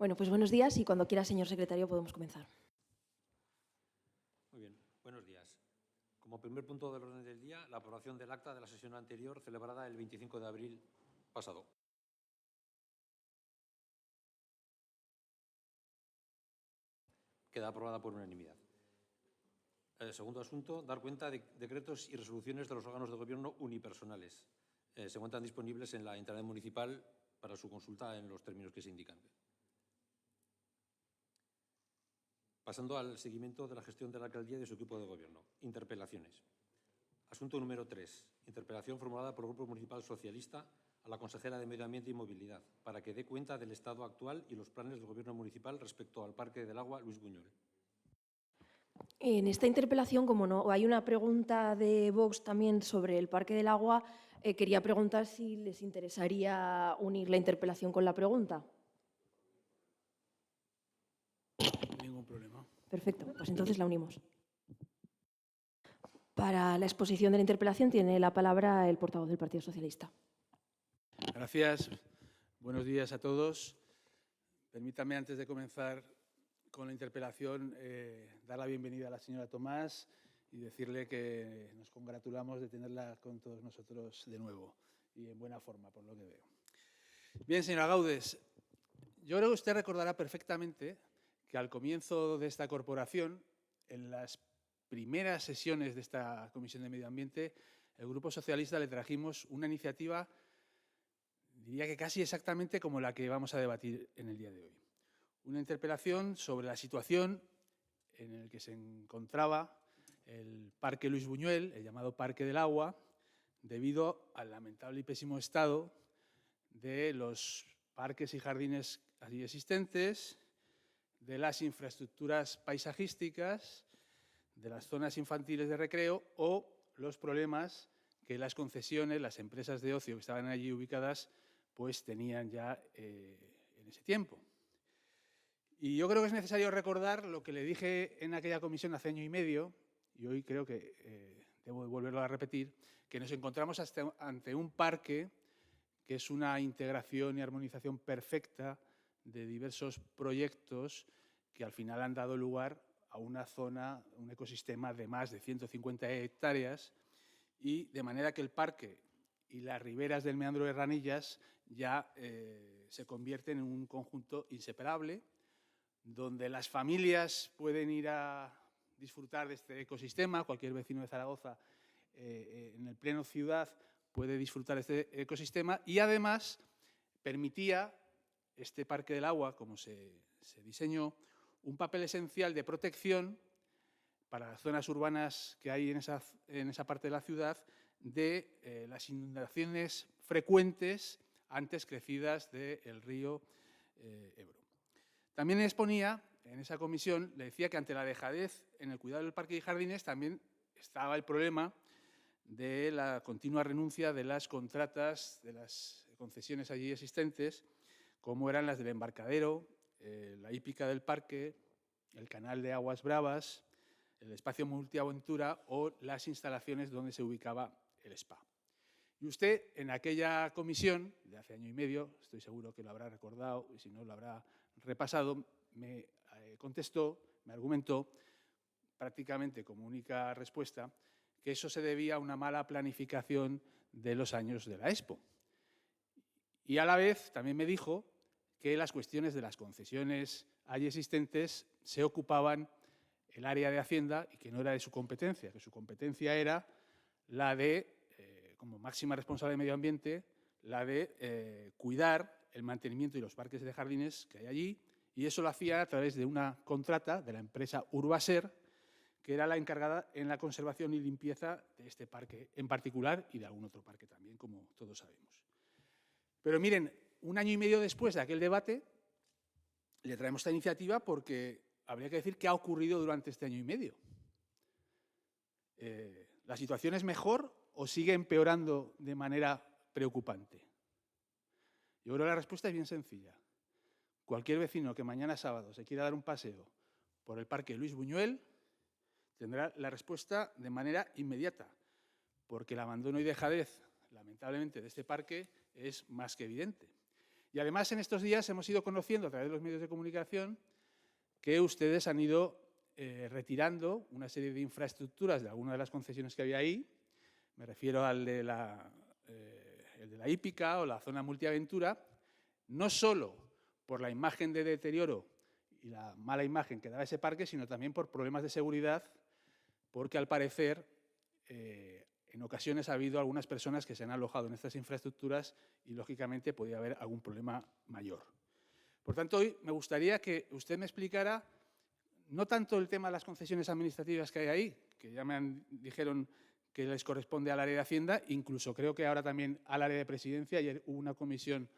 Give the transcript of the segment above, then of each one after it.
Bueno, pues buenos días y cuando quiera, señor secretario, podemos comenzar. Muy bien, buenos días. Como primer punto del orden del día, la aprobación del acta de la sesión anterior celebrada el 25 de abril pasado. Queda aprobada por unanimidad. Segundo asunto, dar cuenta de decretos y resoluciones de los órganos de gobierno unipersonales. Se encuentran disponibles en la Internet municipal para su consulta en los términos que se indican. Pasando al seguimiento de la gestión de la alcaldía y de su equipo de gobierno. Interpelaciones. Asunto número 3. Interpelación formulada por el Grupo Municipal Socialista a la consejera de Medio Ambiente y Movilidad para que dé cuenta del estado actual y los planes del Gobierno municipal respecto al Parque del Agua Luis Buñuel. En esta interpelación, como no hay una pregunta de Vox también sobre el Parque del Agua, quería preguntar si les interesaría unir la interpelación con la pregunta. Ningún problema. Perfecto, pues entonces la unimos. Para la exposición de la interpelación tiene la palabra el portavoz del Partido Socialista. Gracias. Buenos días a todos. Permítame, antes de comenzar con la interpelación, dar la bienvenida a la señora Tomás y decirle que nos congratulamos de tenerla con todos nosotros de nuevo y en buena forma, por lo que veo. Bien, señora Gaudes, yo creo que usted recordará perfectamente que al comienzo de esta corporación, en las primeras sesiones de esta Comisión de Medio Ambiente, el Grupo Socialista le trajimos una iniciativa, diría que casi exactamente como la que vamos a debatir en el día de hoy. Una interpelación sobre la situación en la que se encontraba el Parque Luis Buñuel, el llamado Parque del Agua, debido al lamentable y pésimo estado de los parques y jardines allí existentes, de las infraestructuras paisajísticas, de las zonas infantiles de recreo o los problemas que las concesiones, las empresas de ocio que estaban allí ubicadas, pues tenían ya en ese tiempo. Y yo creo que es necesario recordar lo que le dije en aquella comisión hace año y medio, y hoy creo que debo volverlo a repetir, que nos encontramos ante un parque que es una integración y armonización perfecta de diversos proyectos que al final han dado lugar a una zona, un ecosistema de más de 150 hectáreas, y de manera que el parque y las riberas del meandro de Ranillas ya se convierten en un conjunto inseparable, donde las familias pueden ir a disfrutar de este ecosistema. Cualquier vecino de Zaragoza en el pleno ciudad puede disfrutar de este ecosistema, y además permitía este Parque del Agua, como se diseñó, un papel esencial de protección para las zonas urbanas que hay en esa parte de la ciudad de las inundaciones frecuentes antes crecidas del río Ebro. También exponía, en esa comisión, le decía que ante la dejadez en el cuidado del parque y jardines también estaba el problema de la continua renuncia de las contratas, de las concesiones allí existentes, como eran las del embarcadero, la hípica del parque, el canal de Aguas Bravas, el espacio multiaventura o las instalaciones donde se ubicaba el spa. Y usted, en aquella comisión de hace año y medio, estoy seguro que lo habrá recordado y si no lo habrá repasado, me contestó, me argumentó, prácticamente como única respuesta, que eso se debía a una mala planificación de los años de la Expo. Y a la vez también me dijo que las cuestiones de las concesiones allí existentes se ocupaban el área de Hacienda y que no era de su competencia, que su competencia era la de, como máxima responsable de medio ambiente, la de cuidar el mantenimiento y los parques de jardines que hay allí, y eso lo hacía a través de una contrata de la empresa Urbaser, que era la encargada en la conservación y limpieza de este parque en particular y de algún otro parque también, como todos sabemos. Pero miren, un año y medio después de aquel debate, le traemos esta iniciativa porque habría que decir qué ha ocurrido durante este año y medio. ¿La situación es mejor o sigue empeorando de manera preocupante? Yo creo que la respuesta es bien sencilla. Cualquier vecino que mañana sábado se quiera dar un paseo por el Parque Luis Buñuel tendrá la respuesta de manera inmediata, porque el abandono y dejadez, lamentablemente, de este parque es más que evidente. Y además, en estos días hemos ido conociendo a través de los medios de comunicación que ustedes han ido retirando una serie de infraestructuras de algunas de las concesiones que había ahí. Me refiero al de la hípica o la zona multiaventura, no solo por la imagen de deterioro y la mala imagen que daba ese parque, sino también por problemas de seguridad, porque al parecer en ocasiones ha habido algunas personas que se han alojado en estas infraestructuras y, lógicamente, podía haber algún problema mayor. Por tanto, hoy me gustaría que usted me explicara no tanto el tema de las concesiones administrativas que hay ahí, que ya dijeron que les corresponde al área de Hacienda, incluso creo que ahora también al área de Presidencia. Ayer hubo una comisión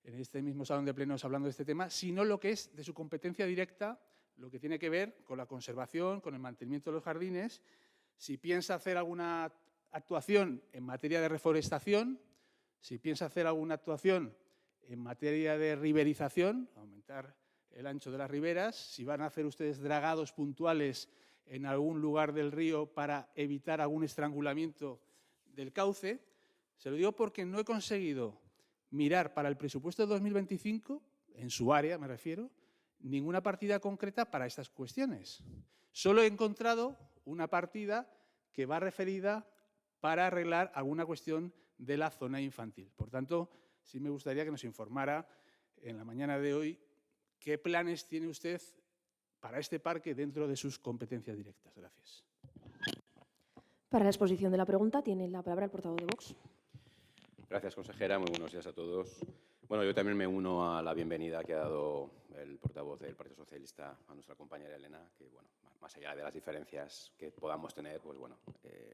en este mismo salón de plenos hablando de este tema, sino lo que es de su competencia directa, lo que tiene que ver con la conservación, con el mantenimiento de los jardines, si piensa hacer alguna actuación en materia de reforestación, si piensa hacer alguna actuación en materia de riberización, aumentar el ancho de las riberas, si van a hacer ustedes dragados puntuales en algún lugar del río para evitar algún estrangulamiento del cauce. Se lo digo porque no he conseguido mirar para el presupuesto de 2025, en su área me refiero, ninguna partida concreta para estas cuestiones. Solo he encontrado una partida que va referida para arreglar alguna cuestión de la zona infantil. Por tanto, sí me gustaría que nos informara en la mañana de hoy qué planes tiene usted para este parque dentro de sus competencias directas. Gracias. Para la exposición de la pregunta tiene la palabra el portavoz de Vox. Gracias, consejera. Muy buenos días a todos. Bueno, yo también me uno a la bienvenida que ha dado el portavoz del Partido Socialista a nuestra compañera Elena, que, bueno, más allá de las diferencias que podamos tener, pues, bueno,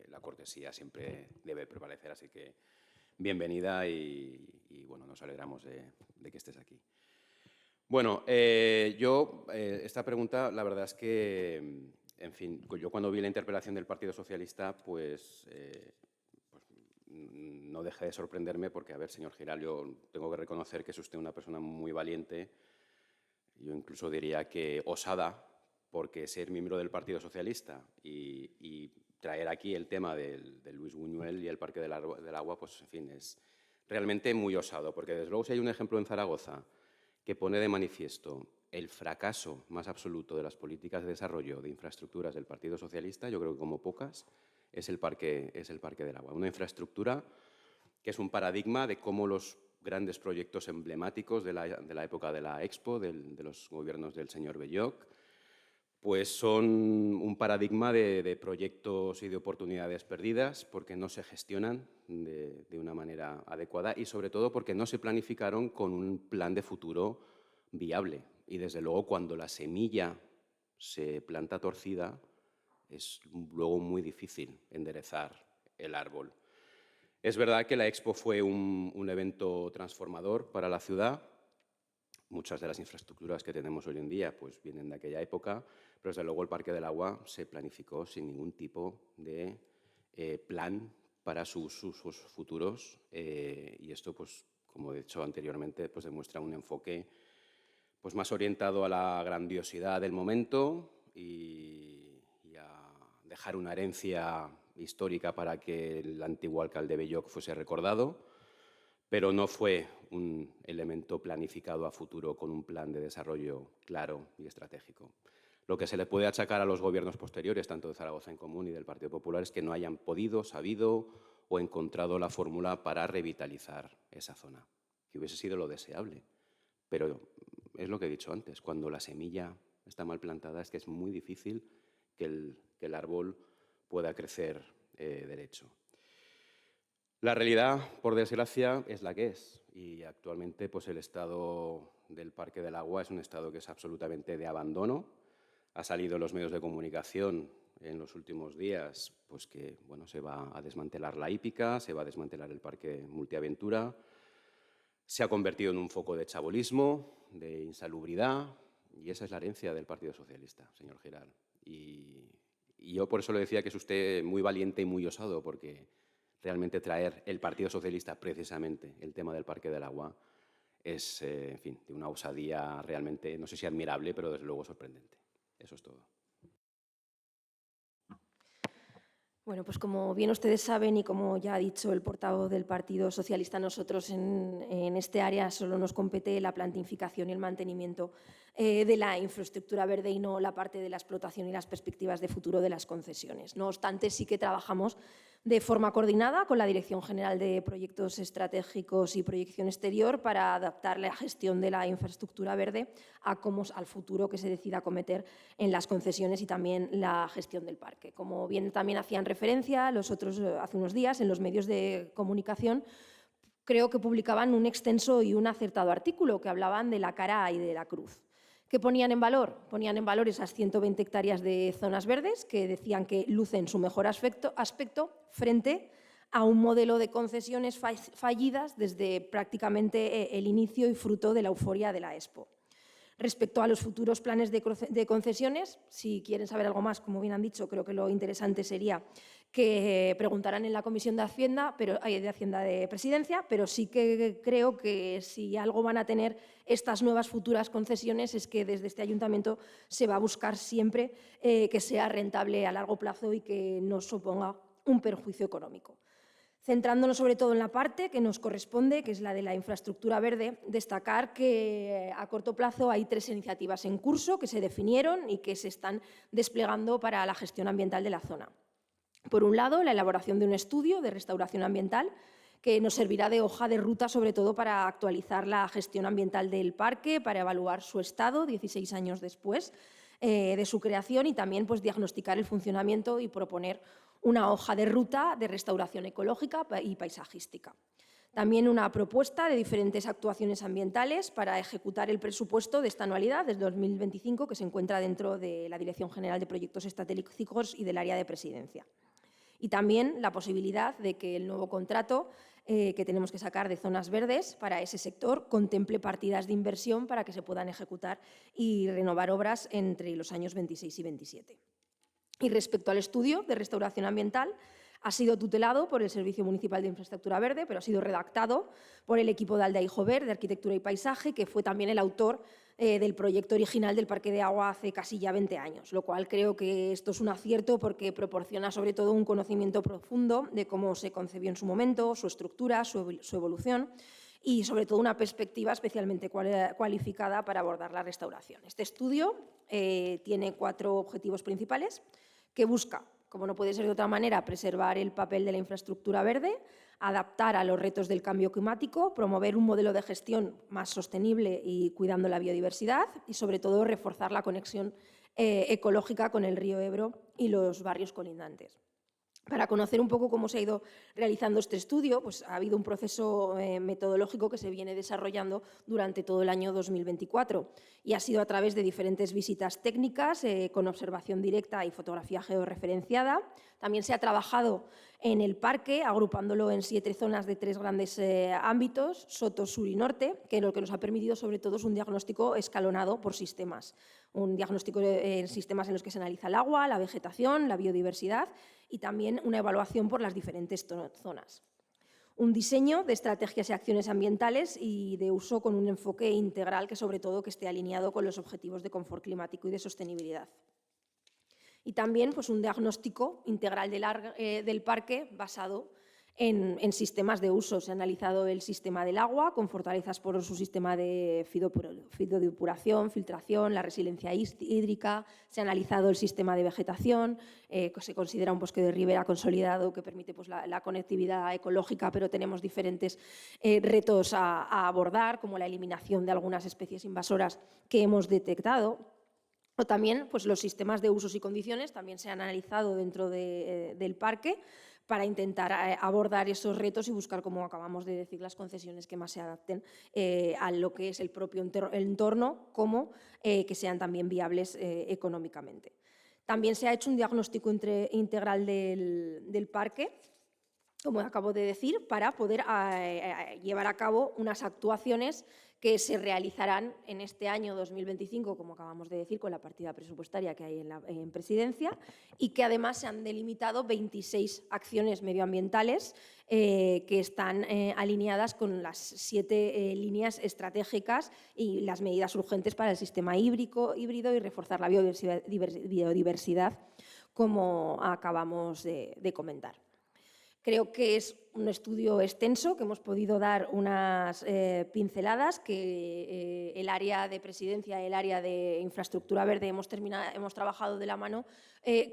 la cortesía siempre debe prevalecer, así que bienvenida y bueno, nos alegramos de que estés aquí. Bueno, esta pregunta, la verdad es que, en fin, yo cuando vi la interpelación del Partido Socialista, pues no dejé de sorprenderme porque, a ver, señor Giral, yo tengo que reconocer que es usted una persona muy valiente, yo incluso diría que osada, porque ser miembro del Partido Socialista y traer aquí el tema de Luis Buñuel y el Parque del Agua, pues, en fin, es realmente muy osado, porque desde luego si hay un ejemplo en Zaragoza que pone de manifiesto el fracaso más absoluto de las políticas de desarrollo de infraestructuras del Partido Socialista, yo creo que como pocas, es el Parque del Agua. Una infraestructura que es un paradigma de cómo los grandes proyectos emblemáticos de la época de la Expo, de los gobiernos del señor Belloc, pues son un paradigma de proyectos y de oportunidades perdidas porque no se gestionan de una manera adecuada y, sobre todo, porque no se planificaron con un plan de futuro viable. Y, desde luego, cuando la semilla se planta torcida, es luego muy difícil enderezar el árbol. Es verdad que la Expo fue un evento transformador para la ciudad. Muchas de las infraestructuras que tenemos hoy en día pues, vienen de aquella época, pero desde luego el Parque del Agua se planificó sin ningún tipo de plan para sus usos futuros y esto, pues, como he dicho anteriormente, pues, demuestra un enfoque pues, más orientado a la grandiosidad del momento y a dejar una herencia histórica para que el antiguo alcalde Belloc fuese recordado, pero no fue un elemento planificado a futuro con un plan de desarrollo claro y estratégico. Lo que se le puede achacar a los gobiernos posteriores, tanto de Zaragoza en Común y del Partido Popular, es que no hayan podido, sabido o encontrado la fórmula para revitalizar esa zona, que hubiese sido lo deseable. Pero es lo que he dicho antes, cuando la semilla está mal plantada es que es muy difícil que el árbol pueda crecer derecho. La realidad, por desgracia, es la que es y actualmente pues, el estado del Parque del Agua es un estado que es absolutamente de abandono. Ha salido en los medios de comunicación en los últimos días pues, que bueno, se va a desmantelar la hípica, se va a desmantelar el Parque Multiaventura, se ha convertido en un foco de chabolismo, de insalubridad y esa es la herencia del Partido Socialista, señor Giral. Y yo por eso le decía que es usted muy valiente y muy osado porque realmente traer el Partido Socialista, precisamente, el tema del Parque del Agua, es, en fin, de una osadía realmente, no sé si admirable, pero desde luego sorprendente. Eso es todo. Bueno, pues como bien ustedes saben y como ya ha dicho el portavoz del Partido Socialista, nosotros en este área solo nos compete la planificación y el mantenimiento de la infraestructura verde y no la parte de la explotación y las perspectivas de futuro de las concesiones. No obstante, sí que trabajamos de forma coordinada con la Dirección General de Proyectos Estratégicos y Proyección Exterior para adaptar la gestión de la infraestructura verde al futuro que se decida acometer en las concesiones y también la gestión del parque. Como bien también hacían referencia hace unos días en los medios de comunicación, creo que publicaban un extenso y un acertado artículo que hablaban de la cara y de la cruz. ¿Qué ponían en valor? Ponían en valor esas 120 hectáreas de zonas verdes que decían que lucen su mejor aspecto frente a un modelo de concesiones fallidas desde prácticamente el inicio y fruto de la euforia de la Expo. Respecto a los futuros planes de concesiones, si quieren saber algo más, como bien han dicho, creo que lo interesante sería que preguntaran en la Comisión de Hacienda de Presidencia, pero sí que creo que si algo van a tener estas nuevas futuras concesiones es que desde este ayuntamiento se va a buscar siempre que sea rentable a largo plazo y que no suponga un perjuicio económico. Centrándonos sobre todo en la parte que nos corresponde, que es la de la infraestructura verde, destacar que a corto plazo hay 3 iniciativas en curso que se definieron y que se están desplegando para la gestión ambiental de la zona. Por un lado, la elaboración de un estudio de restauración ambiental que nos servirá de hoja de ruta, sobre todo para actualizar la gestión ambiental del parque, para evaluar su estado 16 años después de su creación y también pues, diagnosticar el funcionamiento y proponer una hoja de ruta de restauración ecológica y paisajística. También una propuesta de diferentes actuaciones ambientales para ejecutar el presupuesto de esta anualidad del 2025 que se encuentra dentro de la Dirección General de Proyectos Estratégicos y del área de Presidencia. Y también la posibilidad de que el nuevo contrato que tenemos que sacar de zonas verdes para ese sector contemple partidas de inversión para que se puedan ejecutar y renovar obras entre los años 26 y 27. Y respecto al estudio de restauración ambiental, ha sido tutelado por el Servicio Municipal de Infraestructura Verde, pero ha sido redactado por el equipo de Aldea y Jover, de Arquitectura y Paisaje, que fue también el autor del proyecto original del Parque de Agua hace casi ya 20 años, lo cual creo que esto es un acierto porque proporciona sobre todo un conocimiento profundo de cómo se concebió en su momento, su estructura, su evolución y sobre todo una perspectiva especialmente cualificada para abordar la restauración. Este estudio tiene 4 objetivos principales que busca, como no puede ser de otra manera, preservar el papel de la infraestructura verde, adaptar a los retos del cambio climático, promover un modelo de gestión más sostenible y cuidando la biodiversidad y, sobre todo, reforzar la conexión ecológica con el río Ebro y los barrios colindantes. Para conocer un poco cómo se ha ido realizando este estudio, pues ha habido un proceso metodológico que se viene desarrollando durante todo el año 2024 y ha sido a través de diferentes visitas técnicas con observación directa y fotografía georreferenciada. También se ha trabajado en el parque, agrupándolo en 7 zonas de 3 grandes ámbitos, Soto, Sur y Norte, que lo que nos ha permitido sobre todo es un diagnóstico escalonado por sistemas. Un diagnóstico en sistemas en los que se analiza el agua, la vegetación, la biodiversidad y también una evaluación por las diferentes zonas. Un diseño de estrategias y acciones ambientales y de uso con un enfoque integral que sobre todo que esté alineado con los objetivos de confort climático y de sostenibilidad. Y también pues, un diagnóstico integral del parque basado en sistemas de uso. Se ha analizado el sistema del agua con fortalezas por su sistema de fidodepuración, filtración, la resiliencia hídrica. Se ha analizado el sistema de vegetación, que se considera un bosque de ribera consolidado que permite pues, la conectividad ecológica, pero tenemos diferentes retos a abordar, como la eliminación de algunas especies invasoras que hemos detectado. O también pues, los sistemas de usos y condiciones también se han analizado dentro del parque para intentar abordar esos retos y buscar, como acabamos de decir, las concesiones que más se adapten a lo que es el propio entorno, como que sean también viables económicamente. También se ha hecho un diagnóstico integral del parque, como acabo de decir, para poder llevar a cabo unas actuaciones que se realizarán en este año 2025, como acabamos de decir, con la partida presupuestaria que hay en Presidencia, y que además se han delimitado 26 acciones medioambientales que están alineadas con las 7 líneas estratégicas y las medidas urgentes para el sistema híbrido y reforzar la biodiversidad como acabamos de comentar. Creo que es un estudio extenso, que hemos podido dar unas pinceladas, que el área de presidencia, el área de infraestructura verde hemos trabajado de la mano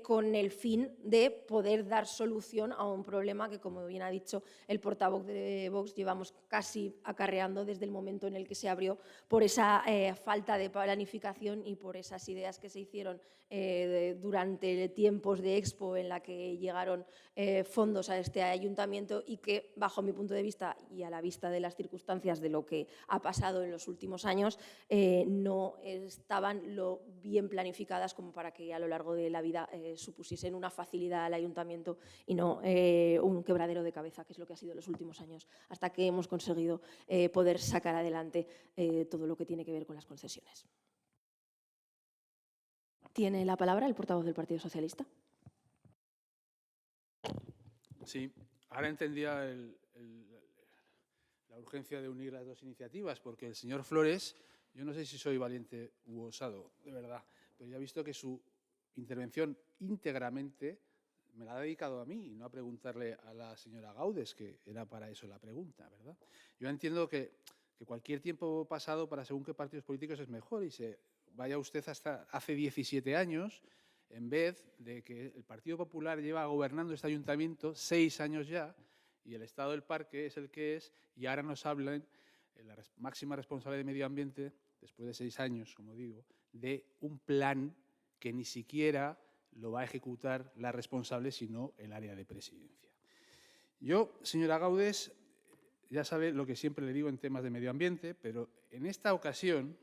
con el fin de poder dar solución a un problema que, como bien ha dicho el portavoz de Vox, llevamos casi acarreando desde el momento en el que se abrió por esa falta de planificación y por esas ideas que se hicieron durante tiempos de Expo en la que llegaron fondos a este ayuntamiento y que, bajo mi punto de vista y a la vista de las circunstancias de lo que ha pasado en los últimos años, no estaban lo bien planificadas como para que a lo largo de la vida supusiesen una facilidad al ayuntamiento y no un quebradero de cabeza, que es lo que ha sido en los últimos años, hasta que hemos conseguido poder sacar adelante todo lo que tiene que ver con las concesiones. Tiene la palabra el portavoz del Partido Socialista. Sí, ahora entendía la urgencia de unir las dos iniciativas, porque el señor Flores, yo no sé si soy valiente u osado, de verdad, pero ya he visto que su intervención íntegramente me la ha dedicado a mí y no a preguntarle a la señora Gaudes, que era para eso la pregunta, ¿verdad? Yo entiendo que cualquier tiempo pasado para según qué partidos políticos es mejor y se vaya usted hasta hace 17 años, en vez de que el Partido Popular lleva gobernando este ayuntamiento 6 años ya y el estado del parque es el que es y ahora nos hablan, la máxima responsable de medio ambiente, después de 6 años, como digo, de un plan que ni siquiera lo va a ejecutar la responsable, sino el área de presidencia. Yo, señora Gaudes, ya sabe lo que siempre le digo en temas de medio ambiente, pero en esta ocasión,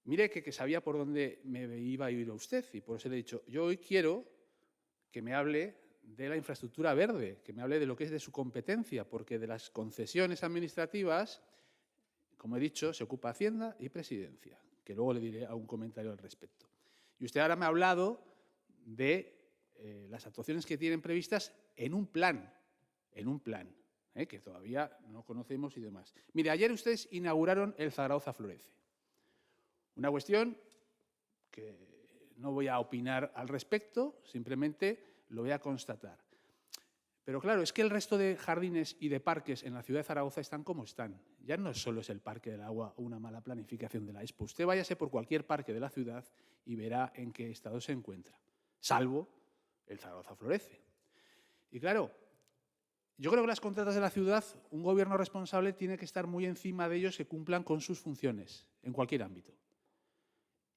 mire que sabía por dónde me iba a ir usted y por eso le he dicho, yo hoy quiero que me hable de la infraestructura verde, que me hable de lo que es de su competencia, porque de las concesiones administrativas, como he dicho, se ocupa Hacienda y Presidencia, que luego le diré algún comentario al respecto. Y usted ahora me ha hablado de las actuaciones que tienen previstas en un plan, que todavía no conocemos y demás. Mire, ayer ustedes inauguraron el Zaragoza Florece. Una cuestión que no voy a opinar al respecto, simplemente lo voy a constatar. Pero claro, es que el resto de jardines y de parques en la ciudad de Zaragoza están como están. Ya no solo es el Parque del Agua o una mala planificación de la Expo. Usted váyase por cualquier parque de la ciudad y verá en qué estado se encuentra, salvo el Zaragoza Florece. Y claro, yo creo que las contratas de la ciudad, un gobierno responsable tiene que estar muy encima de ellos que cumplan con sus funciones en cualquier ámbito.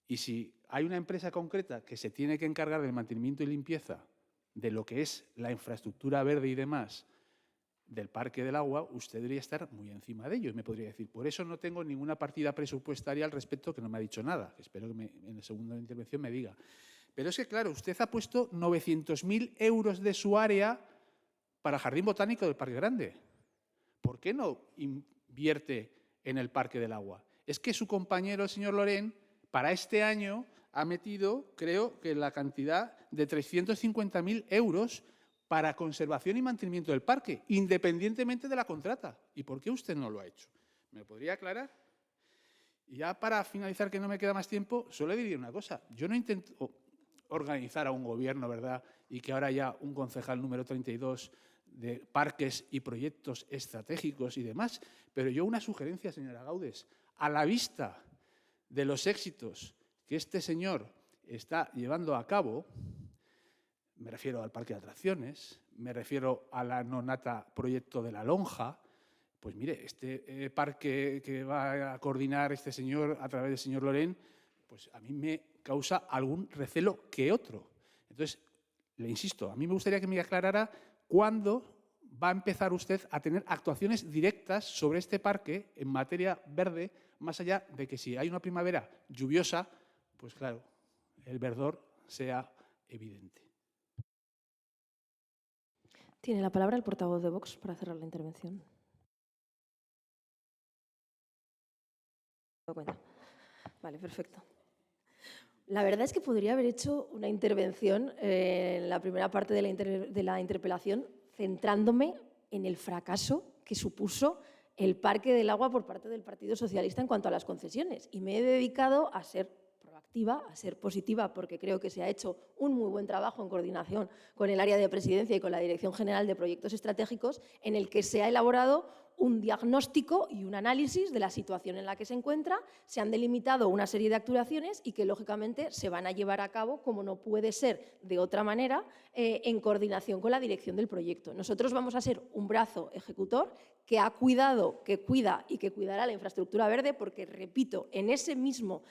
Y si hay una empresa concreta que se tiene que encargar del mantenimiento y limpieza de lo que es la infraestructura verde y demás del Parque del Agua, usted debería estar muy encima de ello. Y me podría decir, por eso no tengo ninguna partida presupuestaria al respecto, que no me ha dicho nada. Espero que en la segunda intervención me diga. Pero es que, claro, usted ha puesto 900.000 euros de su área para el Jardín Botánico del Parque Grande. ¿Por qué no invierte en el Parque del Agua? Es que su compañero, el señor Lorén, para este año ha metido, creo que la cantidad de 350.000 euros para conservación y mantenimiento del parque, independientemente de la contrata. ¿Y por qué usted no lo ha hecho? ¿Me podría aclarar? Y ya para finalizar, que no me queda más tiempo, solo le diría una cosa. Yo no intento organizar a un gobierno, ¿verdad?, y que ahora ya un concejal número 32 de parques y proyectos estratégicos y demás, pero yo una sugerencia, señora Gaudes, a la vista de los éxitos que este señor está llevando a cabo, me refiero al parque de atracciones, me refiero a la nonata proyecto de la lonja, pues mire, este parque que va a coordinar este señor a través del señor Lorén, pues a mí me causa algún recelo que otro. Entonces, le insisto, a mí me gustaría que me aclarara cuándo va a empezar usted a tener actuaciones directas sobre este parque en materia verde, más allá de que si hay una primavera lluviosa, pues claro, el verdor sea evidente. Tiene la palabra el portavoz de Vox para cerrar la intervención. Vale, perfecto. La verdad es que podría haber hecho una intervención en la primera parte de la interpelación centrándome en el fracaso que supuso el Parque del Agua por parte del Partido Socialista en cuanto a las concesiones. Y me he dedicado a ser proactiva, a ser positiva, porque creo que se ha hecho un muy buen trabajo en coordinación con el área de presidencia y con la Dirección General de Proyectos Estratégicos, en el que se ha elaborado un diagnóstico y un análisis de la situación en la que se encuentra, se han delimitado una serie de actuaciones y que, lógicamente, se van a llevar a cabo, como no puede ser de otra manera, en coordinación con la dirección del proyecto. Nosotros vamos a ser un brazo ejecutor que ha cuidado, que cuida y que cuidará la infraestructura verde, porque, repito, en ese mismo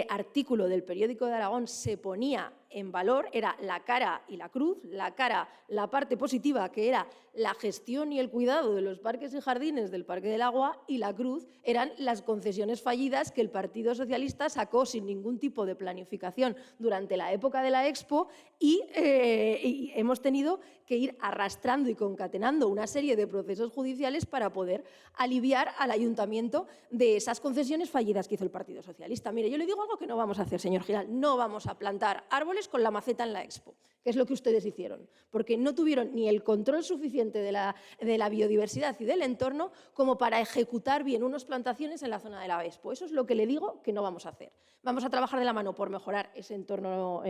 artículo del Periódico de Aragón se ponía en valor, era la cara y la cruz, la cara, la parte positiva, que era la gestión y el cuidado de los parques y jardines del Parque del Agua, y la cruz eran las concesiones fallidas que el Partido Socialista sacó sin ningún tipo de planificación durante la época de la Expo y hemos tenido que ir arrastrando y concatenando una serie de procesos judiciales para poder aliviar al ayuntamiento de esas concesiones fallidas que hizo el Partido Socialista. Mire, yo le digo algo que no vamos a hacer, señor Giral, no vamos a plantar árboles con la maceta en la Expo, que es lo que ustedes hicieron, porque no tuvieron ni el control suficiente de la biodiversidad y del entorno como para ejecutar bien unas plantaciones en la zona de la Expo. Eso es lo que le digo que no vamos a hacer. Vamos a trabajar de la mano por mejorar ese entorno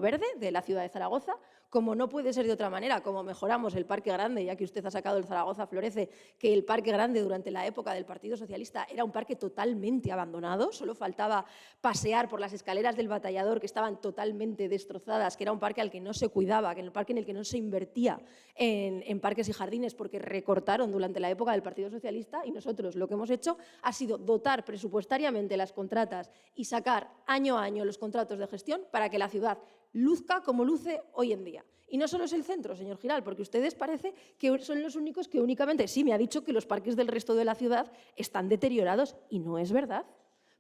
verde de la ciudad de Zaragoza, como no puede ser de otra manera, como mejoramos el Parque Grande, ya que usted ha sacado el Zaragoza Florece, que el Parque Grande durante la época del Partido Socialista era un parque totalmente abandonado, solo faltaba pasear por las escaleras del Batallador, que estaban totalmente destrozadas, que era un parque al que no se cuidaba, que era un parque en el que no se invertía en parques y jardines, porque recortaron durante la época del Partido Socialista, y nosotros lo que hemos hecho ha sido dotar presupuestariamente las contratas y sacar año a año los contratos de gestión para que la ciudad luzca como luce hoy en día. Y no solo es el centro, señor Giral, porque ustedes parece que son los únicos que únicamente... Sí, me ha dicho que los parques del resto de la ciudad están deteriorados, y no es verdad.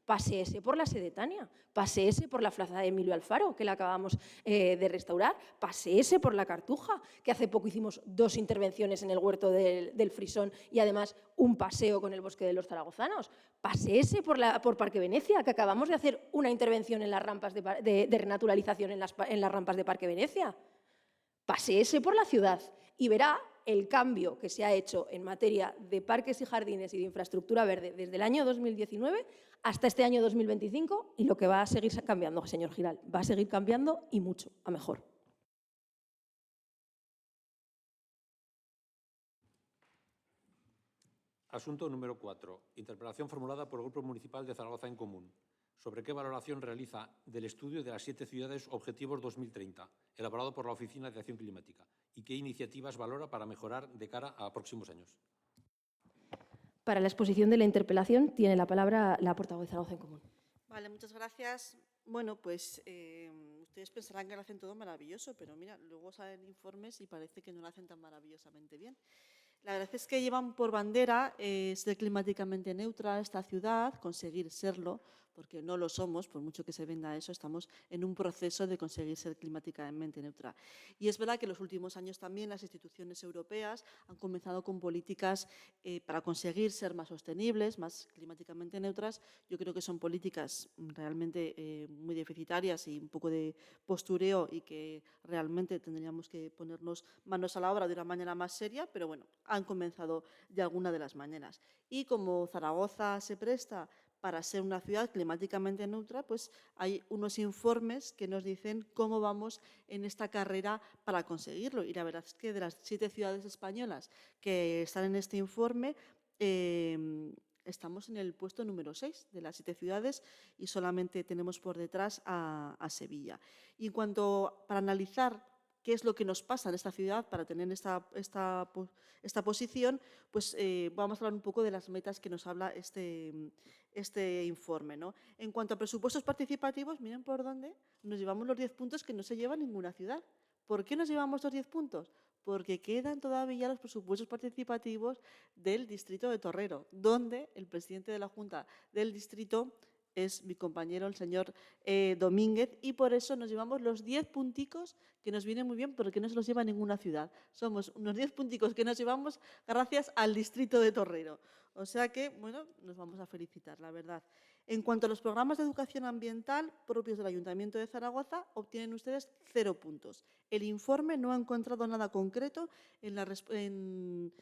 Paséese por la Sedetania, paséese por la plaza de Emilio Alfaro, que la acabamos de restaurar, paséese por la Cartuja, que hace poco hicimos 2 intervenciones en el huerto del Frisón y además un paseo con el bosque de los zaragozanos, paséese por Parque Venecia, que acabamos de hacer una intervención en las rampas de renaturalización en las rampas de Parque Venecia. Paséese por la ciudad y verá el cambio que se ha hecho en materia de parques y jardines y de infraestructura verde desde el año 2019 hasta este año 2025, y lo que va a seguir cambiando, señor Giral, va a seguir cambiando y mucho, a mejor. Asunto número 4. Interpelación formulada por el Grupo Municipal de Zaragoza en Común. ¿Sobre qué valoración realiza del estudio de las 7 ciudades Objetivos 2030, elaborado por la Oficina de Acción Climática, y qué iniciativas valora para mejorar de cara a próximos años? Para la exposición de la interpelación tiene la palabra la portavoz de Zaragoza en Común. Vale, muchas gracias. Bueno, pues ustedes pensarán que lo hacen todo maravilloso, pero mira, luego salen informes y parece que no lo hacen tan maravillosamente bien. La verdad es que llevan por bandera ser climáticamente neutra esta ciudad, conseguir serlo, porque no lo somos, por mucho que se venda eso, estamos en un proceso de conseguir ser climáticamente neutra. Y es verdad que en los últimos años también las instituciones europeas han comenzado con políticas para conseguir ser más sostenibles, más climáticamente neutras. Yo creo que son políticas realmente muy deficitarias y un poco de postureo, y que realmente tendríamos que ponernos manos a la obra de una manera más seria, pero bueno, han comenzado de alguna de las maneras. Y como Zaragoza se presta para ser una ciudad climáticamente neutra, pues hay unos informes que nos dicen cómo vamos en esta carrera para conseguirlo. Y la verdad es que de las 7 ciudades españolas que están en este informe, estamos en el puesto número 6 de las 7 ciudades, y solamente tenemos por detrás a Sevilla. Y en cuanto para analizar qué es lo que nos pasa en esta ciudad para tener esta posición, pues vamos a hablar un poco de las metas que nos habla este informe, ¿no? En cuanto a presupuestos participativos, miren por dónde nos llevamos los 10 puntos que no se lleva ninguna ciudad. ¿Por qué nos llevamos los 10 puntos? Porque quedan todavía los presupuestos participativos del distrito de Torrero, donde el presidente de la Junta del distrito es mi compañero, el señor Domínguez, y por eso nos llevamos los 10 punticos que nos vienen muy bien, porque no se los lleva ninguna ciudad. Somos unos 10 punticos que nos llevamos gracias al distrito de Torrero. O sea que, bueno, nos vamos a felicitar, la verdad. En cuanto a los programas de educación ambiental propios del Ayuntamiento de Zaragoza, obtienen ustedes 0 puntos. El informe no ha encontrado nada concreto en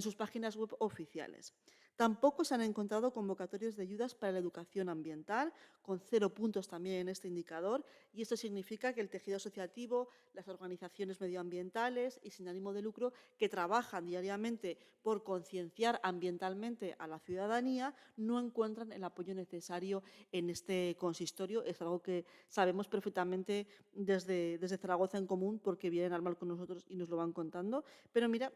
sus páginas web oficiales. Tampoco se han encontrado convocatorias de ayudas para la educación ambiental, con 0 puntos también en este indicador, y esto significa que el tejido asociativo, las organizaciones medioambientales y sin ánimo de lucro que trabajan diariamente por concienciar ambientalmente a la ciudadanía no encuentran el apoyo necesario en este consistorio. Es algo que sabemos perfectamente desde Zaragoza en Común, porque vienen al mal con nosotros y nos lo van contando. Pero mira,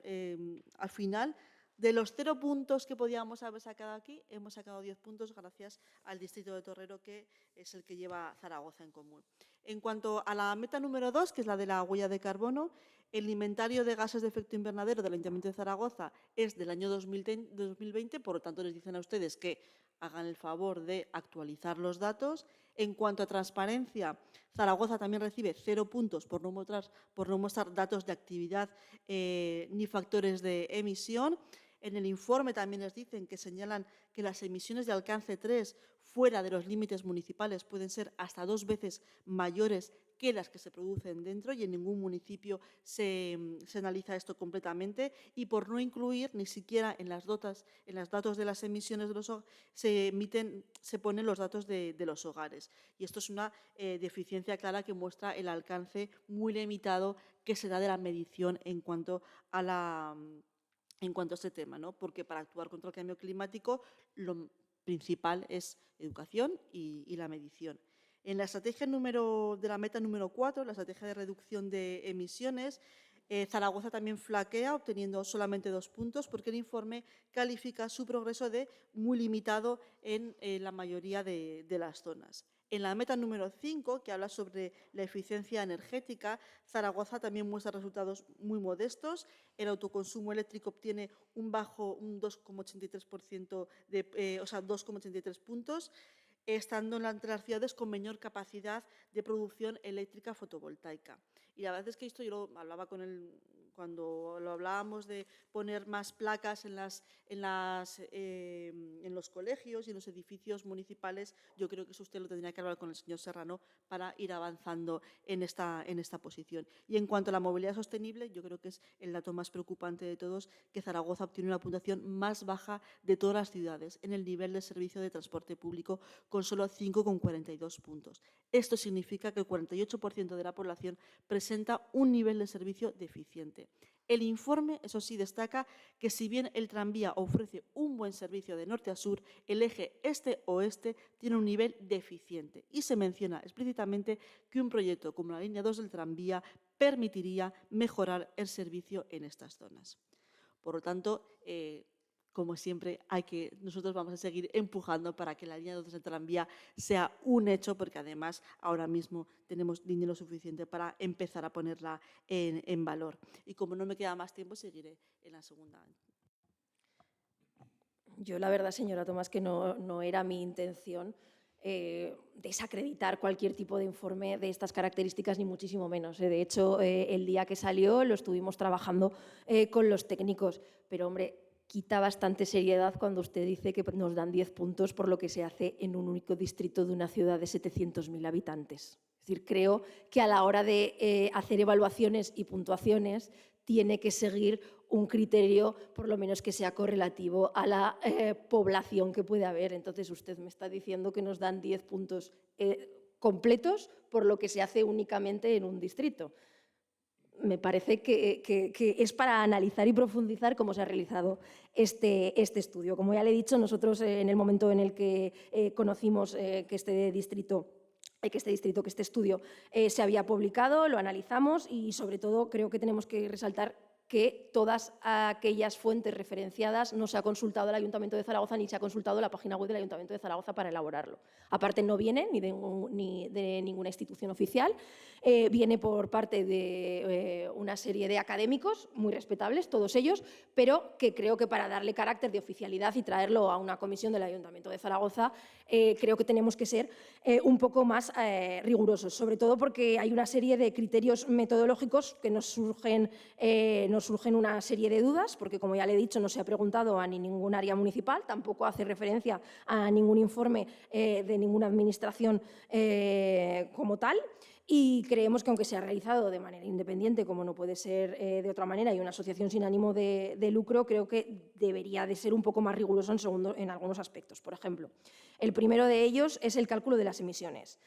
al final, de los 0 puntos que podíamos haber sacado aquí, hemos sacado 10 puntos gracias al distrito de Torrero, que es el que lleva Zaragoza en Común. En cuanto a la meta número 2, que es la de la huella de carbono, el inventario de gases de efecto invernadero del Ayuntamiento de Zaragoza es del año 2020, por lo tanto les dicen a ustedes que hagan el favor de actualizar los datos. En cuanto a transparencia, Zaragoza también recibe 0 puntos por no mostrar datos de actividad ni factores de emisión. En el informe también les dicen que señalan que las emisiones de alcance 3 fuera de los límites municipales pueden ser hasta 2 veces mayores que las que se producen dentro, y en ningún municipio se analiza esto completamente, y por no incluir ni siquiera en los datos de las emisiones de los hogares se ponen los datos de los hogares. Y esto es una deficiencia clara que muestra el alcance muy limitado que se da de la medición en cuanto a este tema, ¿no? Porque para actuar contra el cambio climático lo principal es educación y la medición. En la estrategia de la meta número 4, la estrategia de reducción de emisiones, Zaragoza también flaquea, obteniendo solamente 2 puntos, porque el informe califica su progreso de muy limitado en la mayoría de las zonas. En la meta número 5, que habla sobre la eficiencia energética, Zaragoza también muestra resultados muy modestos. El autoconsumo eléctrico obtiene un 2,83%, 2,83 puntos, estando entre las ciudades con menor capacidad de producción eléctrica fotovoltaica. Y la verdad es que esto yo lo hablaba cuando lo hablábamos de poner más placas en los colegios y en los edificios municipales. Yo creo que eso usted lo tendría que hablar con el señor Serrano para ir avanzando en esta posición. Y en cuanto a la movilidad sostenible, yo creo que es el dato más preocupante de todos, que Zaragoza obtiene una puntuación más baja de todas las ciudades en el nivel de servicio de transporte público, con solo 5,42 puntos. Esto significa que el 48% de la población presenta un nivel de servicio deficiente. El informe, eso sí, destaca que si bien el tranvía ofrece un buen servicio de norte a sur, el eje este-oeste tiene un nivel deficiente, y se menciona explícitamente que un proyecto como la línea 2 del tranvía permitiría mejorar el servicio en estas zonas. Por lo tanto, como siempre, nosotros vamos a seguir empujando para que la línea 2 del tranvía sea un hecho, porque además ahora mismo tenemos dinero suficiente para empezar a ponerla en valor. Y como no me queda más tiempo, seguiré en la segunda. Yo, la verdad, señora Tomás, que no era mi intención desacreditar cualquier tipo de informe de estas características, ni muchísimo menos. De hecho, el día que salió lo estuvimos trabajando con los técnicos. Pero, hombre, quita bastante seriedad cuando usted dice que nos dan 10 puntos por lo que se hace en un único distrito de una ciudad de 700.000 habitantes. Es decir, creo que a la hora de hacer evaluaciones y puntuaciones tiene que seguir un criterio, por lo menos que sea correlativo a la población que puede haber. Entonces, usted me está diciendo que nos dan 10 puntos completos por lo que se hace únicamente en un distrito. Me parece que es para analizar y profundizar cómo se ha realizado este estudio. Como ya le he dicho, nosotros en el momento en el que conocimos que este estudio se había publicado, lo analizamos y, sobre todo, creo que tenemos que resaltar que todas aquellas fuentes referenciadas no se ha consultado el Ayuntamiento de Zaragoza ni se ha consultado la página web del Ayuntamiento de Zaragoza para elaborarlo. Aparte, no viene ni de ninguna institución oficial, viene por parte de una serie de académicos muy respetables, todos ellos, pero que creo que para darle carácter de oficialidad y traerlo a una comisión del Ayuntamiento de Zaragoza, creo que tenemos que ser un poco más rigurosos, sobre todo porque hay una serie de criterios metodológicos que nos nos surgen una serie de dudas, porque como ya le he dicho, no se ha preguntado a ningún área municipal, tampoco hace referencia a ningún informe de ninguna administración como tal. Y creemos que aunque sea realizado de manera independiente, como no puede ser de otra manera, y una asociación sin ánimo de lucro, creo que debería de ser un poco más riguroso en algunos aspectos. Por ejemplo, el primero de ellos es el cálculo de las emisiones.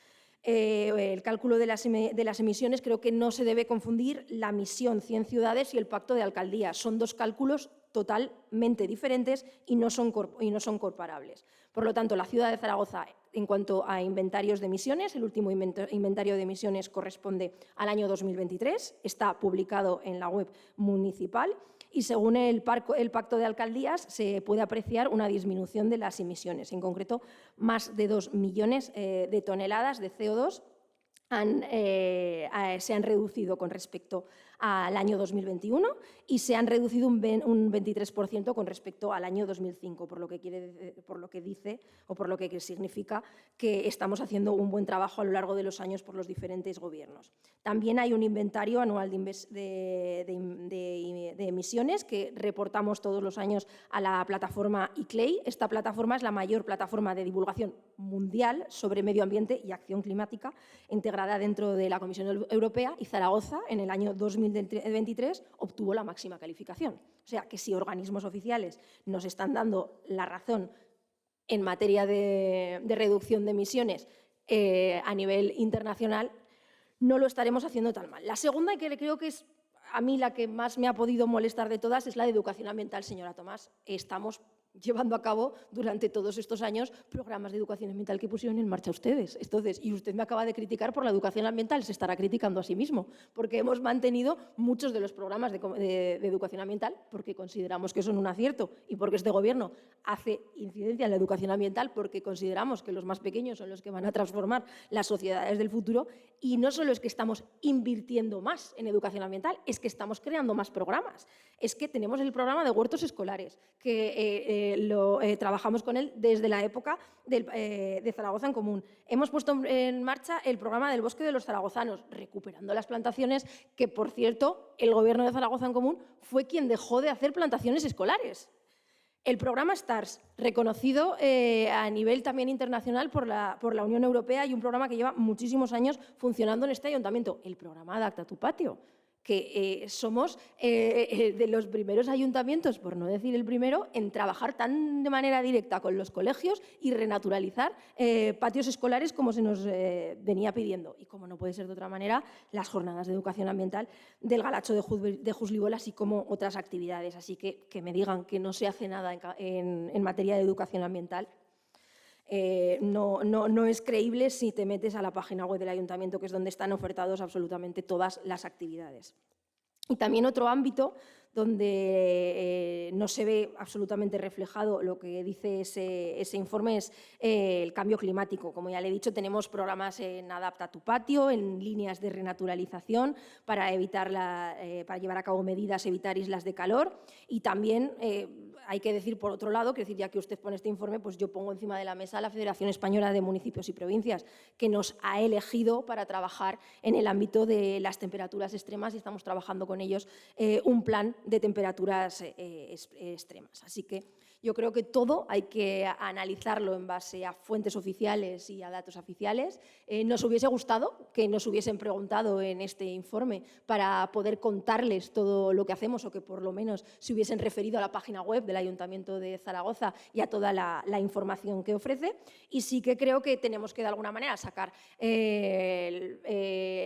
El cálculo de las emisiones, creo que no se debe confundir la misión 100 ciudades y el pacto de alcaldía. Son dos cálculos totalmente diferentes y no son comparables. Por lo tanto, la ciudad de Zaragoza, en cuanto a inventarios de emisiones, el último inventario de emisiones corresponde al año 2023, está publicado en la web municipal y según el pacto de alcaldías se puede apreciar una disminución de las emisiones. En concreto, más de 2 millones de toneladas de CO2 se han reducido con respecto al año 2021 y se han reducido un 23% con respecto al año 2005, por lo que significa que estamos haciendo un buen trabajo a lo largo de los años por los diferentes gobiernos. También hay un inventario anual de emisiones que reportamos todos los años a la plataforma ICLEI. Esta plataforma es la mayor plataforma de divulgación mundial sobre medio ambiente y acción climática integrada dentro de la Comisión Europea, y Zaragoza en el año 2023 obtuvo la máxima calificación. O sea que si organismos oficiales nos están dando la razón en materia de reducción de emisiones a nivel internacional, no lo estaremos haciendo tan mal. La segunda, y que creo que es a mí la que más me ha podido molestar de todas, es la de educación ambiental, señora Tomás. Estamos llevando a cabo durante todos estos años programas de educación ambiental que pusieron en marcha ustedes. Entonces, y usted me acaba de criticar por la educación ambiental, se estará criticando a sí mismo, porque hemos mantenido muchos de los programas de educación ambiental porque consideramos que son un acierto y porque este Gobierno hace incidencia en la educación ambiental porque consideramos que los más pequeños son los que van a transformar las sociedades del futuro. Y no solo es que estamos invirtiendo más en educación ambiental, es que estamos creando más programas. Es que tenemos el programa de huertos escolares, que trabajamos con él desde la época de Zaragoza en Común. Hemos puesto en marcha el programa del bosque de los zaragozanos, recuperando las plantaciones que, por cierto, el Gobierno de Zaragoza en Común fue quien dejó de hacer plantaciones escolares. El programa STARS, reconocido a nivel también internacional por la Unión Europea, y un programa que lleva muchísimos años funcionando en este ayuntamiento. El programa Adapta tu patio, que somos de los primeros ayuntamientos, por no decir el primero, en trabajar tan de manera directa con los colegios y renaturalizar patios escolares como se nos venía pidiendo. Y como no puede ser de otra manera, las jornadas de educación ambiental del Galacho de Juslibol, así como otras actividades. Así que me digan que no se hace nada en materia de educación ambiental. No es creíble si te metes a la página web del ayuntamiento, que es donde están ofertados absolutamente todas las actividades. Y también otro ámbito donde no se ve absolutamente reflejado lo que dice ese informe es el cambio climático. Como ya le he dicho, tenemos programas en Adapta tu patio, en líneas de renaturalización para llevar a cabo medidas, evitar islas de calor, y también hay que decir, por otro lado, que ya que usted pone este informe, pues yo pongo encima de la mesa a la Federación Española de Municipios y Provincias, que nos ha elegido para trabajar en el ámbito de las temperaturas extremas, y estamos trabajando con ellos un plan de temperaturas extremas. Así que yo creo que todo hay que analizarlo en base a fuentes oficiales y a datos oficiales. Nos hubiese gustado que nos hubiesen preguntado en este informe para poder contarles todo lo que hacemos, o que por lo menos se hubiesen referido a la página web del Ayuntamiento de Zaragoza y a toda la información que ofrece. Y sí que creo que tenemos que de alguna manera sacar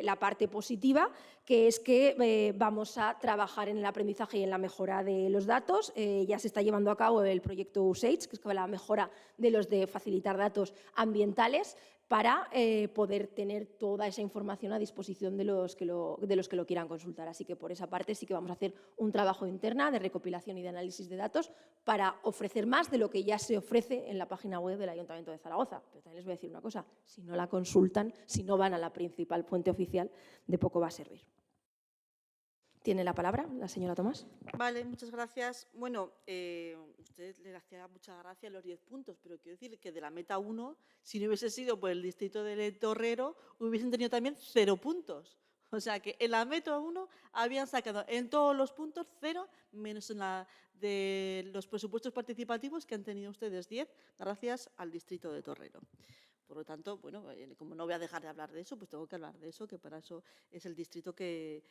la parte positiva, que es que vamos a trabajar en el aprendizaje y en la mejora de los datos. Ya se está llevando a cabo el proyecto USAID, que es la mejora de facilitar datos ambientales para poder tener toda esa información a disposición de los que lo quieran consultar. Así que por esa parte sí que vamos a hacer un trabajo interna de recopilación y de análisis de datos para ofrecer más de lo que ya se ofrece en la página web del Ayuntamiento de Zaragoza. Pero también les voy a decir una cosa: si no la consultan, si no van a la principal fuente oficial, de poco va a servir. Tiene la palabra la señora Tomás. Vale, muchas gracias. Bueno, usted le hacía mucha gracia los 10 puntos, pero quiero decir que de la meta 1, si no hubiese sido por el distrito de Torrero, hubiesen tenido también 0 puntos. O sea que en la Metro 1 habían sacado en todos los puntos 0, menos en la de los presupuestos participativos, que han tenido ustedes 10, gracias al distrito de Torrero. Por lo tanto, bueno, como no voy a dejar de hablar de eso, pues tengo que hablar de eso, que para eso es el distrito que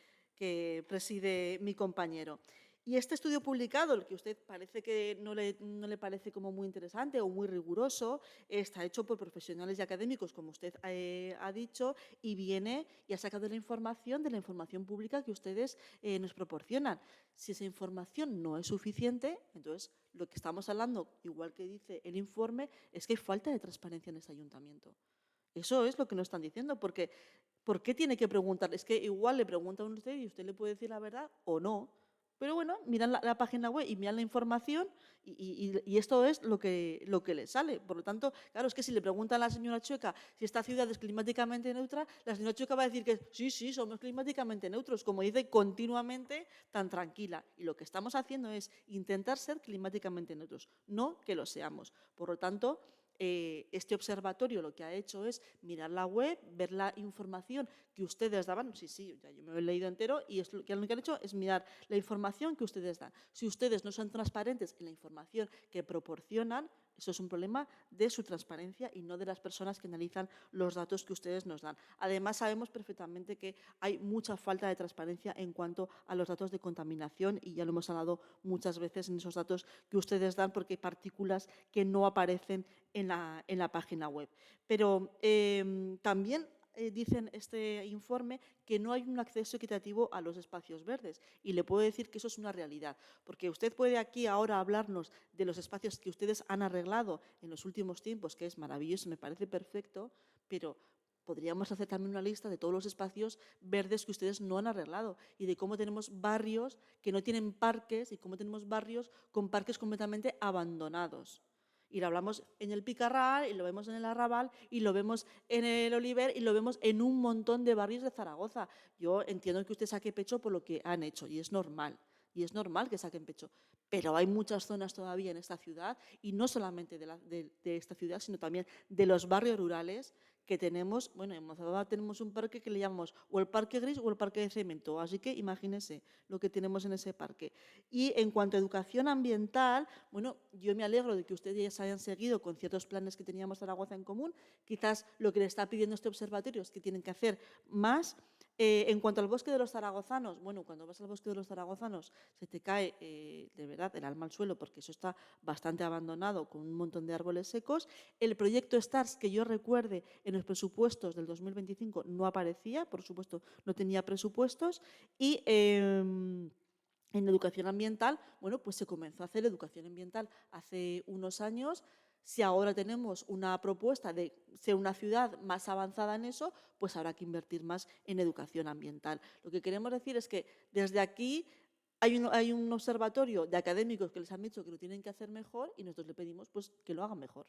preside mi compañero. Y este estudio publicado, el que usted parece que no le parece como muy interesante o muy riguroso, está hecho por profesionales y académicos, como usted ha dicho, y viene y ha sacado la información de la información pública que ustedes nos proporcionan. Si esa información no es suficiente, entonces lo que estamos hablando, igual que dice el informe, es que hay falta de transparencia en este ayuntamiento. Eso es lo que nos están diciendo, porque ¿por qué tiene que preguntar? Es que igual le pregunta a usted y usted le puede decir la verdad o no. Pero bueno, miran la página web y miran la información y esto es lo que le sale. Por lo tanto, claro, es que si le preguntan a la señora Chueca si esta ciudad es climáticamente neutra, la señora Chueca va a decir que sí, somos climáticamente neutros, como dice continuamente, tan tranquila. Y lo que estamos haciendo es intentar ser climáticamente neutros, no que lo seamos. Por lo tanto, este observatorio lo que ha hecho es mirar la web, ver la información que ustedes daban. Sí, ya yo me lo he leído entero y es lo que han hecho es mirar la información que ustedes dan. Si ustedes no son transparentes en la información que proporcionan, eso es un problema de su transparencia y no de las personas que analizan los datos que ustedes nos dan. Además, sabemos perfectamente que hay mucha falta de transparencia en cuanto a los datos de contaminación y ya lo hemos hablado muchas veces en esos datos que ustedes dan porque hay partículas que no aparecen en la página web. Pero también dicen este informe que no hay un acceso equitativo a los espacios verdes y le puedo decir que eso es una realidad, porque usted puede aquí ahora hablarnos de los espacios que ustedes han arreglado en los últimos tiempos, que es maravilloso, me parece perfecto, pero podríamos hacer también una lista de todos los espacios verdes que ustedes no han arreglado y de cómo tenemos barrios que no tienen parques y cómo tenemos barrios con parques completamente abandonados. Y lo hablamos en el Picarral, y lo vemos en el Arrabal, y lo vemos en el Oliver, y lo vemos en un montón de barrios de Zaragoza. Yo entiendo que usted saque pecho por lo que han hecho, y es normal que saquen pecho. Pero hay muchas zonas todavía en esta ciudad, y no solamente de esta ciudad, sino también de los barrios rurales que tenemos. Bueno, en Mozambique tenemos un parque que le llamamos o el Parque Gris o el Parque de Cemento, así que imagínense lo que tenemos en ese parque. Y en cuanto a educación ambiental, bueno, yo me alegro de que ustedes ya se hayan seguido con ciertos planes que teníamos Zaragoza en común. Quizás lo que le está pidiendo este observatorio es que tienen que hacer más. En cuanto al bosque de los zaragozanos, bueno, cuando vas al bosque de los zaragozanos se te cae de verdad el alma al suelo porque eso está bastante abandonado con un montón de árboles secos. El proyecto STARS, que yo recuerde, en los presupuestos del 2025 no aparecía, por supuesto no tenía presupuestos, y en educación ambiental, bueno, pues se comenzó a hacer educación ambiental hace unos años. Si ahora tenemos una propuesta de ser una ciudad más avanzada en eso, pues habrá que invertir más en educación ambiental. Lo que queremos decir es que desde aquí hay un observatorio de académicos que les han dicho que lo tienen que hacer mejor y nosotros le pedimos pues, que lo hagan mejor.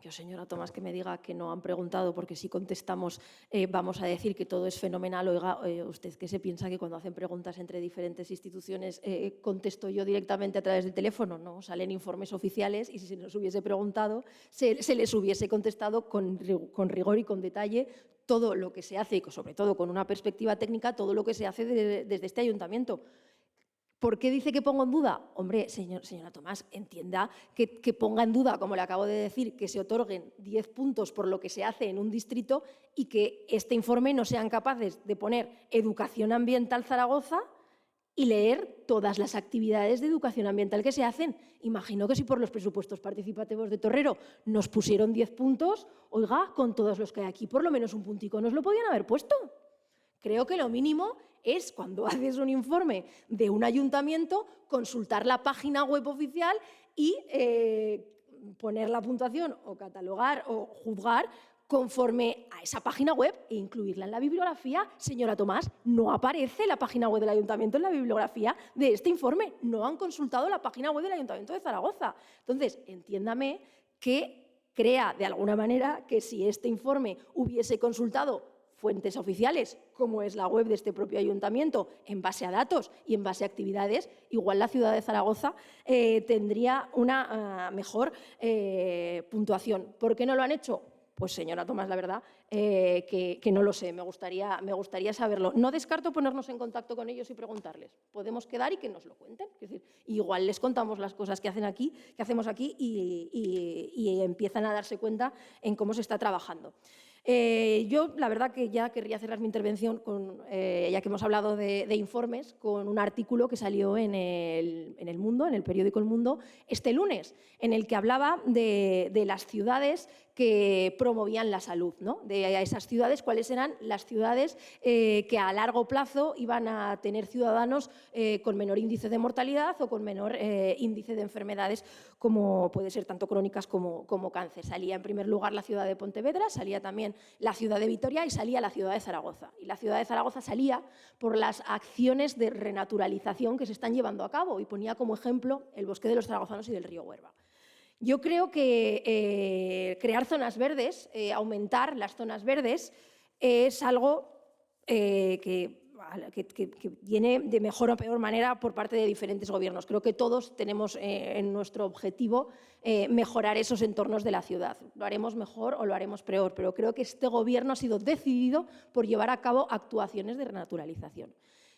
Yo, señora Tomás, que me diga que no han preguntado, porque si contestamos vamos a decir que todo es fenomenal. Oiga, usted que se piensa que cuando hacen preguntas entre diferentes instituciones contesto yo directamente a través del teléfono. No, salen informes oficiales y si se nos hubiese preguntado se les hubiese contestado con rigor y con detalle todo lo que se hace, y sobre todo con una perspectiva técnica, todo lo que se hace desde este ayuntamiento. ¿Por qué dice que pongo en duda? Hombre, señora Tomás, entienda que ponga en duda, como le acabo de decir, que se otorguen 10 puntos por lo que se hace en un distrito y que este informe no sean capaces de poner Educación Ambiental Zaragoza y leer todas las actividades de educación ambiental que se hacen. Imagino que si por los presupuestos participativos de Torrero nos pusieron 10 puntos, oiga, con todos los que hay aquí, por lo menos un puntico nos lo podían haber puesto. Creo que lo mínimo es, cuando haces un informe de un ayuntamiento, consultar la página web oficial y poner la puntuación o catalogar o juzgar conforme a esa página web e incluirla en la bibliografía. Señora Tomás, no aparece la página web del ayuntamiento en la bibliografía de este informe. No han consultado la página web del Ayuntamiento de Zaragoza. Entonces, entiéndame que crea de alguna manera que si este informe hubiese consultado fuentes oficiales, como es la web de este propio ayuntamiento, en base a datos y en base a actividades, igual la ciudad de Zaragoza tendría una mejor puntuación. ¿Por qué no lo han hecho? Pues señora Tomás, la verdad que no lo sé, me gustaría saberlo. No descarto ponernos en contacto con ellos y preguntarles. Podemos quedar y que nos lo cuenten. Es decir, igual les contamos las cosas que hacemos aquí y empiezan a darse cuenta en cómo se está trabajando. Yo, la verdad, que ya querría cerrar mi intervención, ya que hemos hablado de informes, con un artículo que salió en el Mundo, en el periódico El Mundo, este lunes, en el que hablaba de las ciudades que promovían la salud, ¿no? De esas ciudades, cuáles eran las ciudades que a largo plazo iban a tener ciudadanos con menor índice de mortalidad o con menor índice de enfermedades, como puede ser tanto crónicas como cáncer. Salía en primer lugar la ciudad de Pontevedra, salía también la ciudad de Vitoria y salía la ciudad de Zaragoza. Y la ciudad de Zaragoza salía por las acciones de renaturalización que se están llevando a cabo y ponía como ejemplo el bosque de los zaragozanos y del río Huerva. Yo creo que crear zonas verdes, aumentar las zonas verdes, es algo que viene de mejor o peor manera por parte de diferentes gobiernos. Creo que todos tenemos en nuestro objetivo mejorar esos entornos de la ciudad. Lo haremos mejor o lo haremos peor, pero creo que este gobierno ha sido decidido por llevar a cabo actuaciones de renaturalización.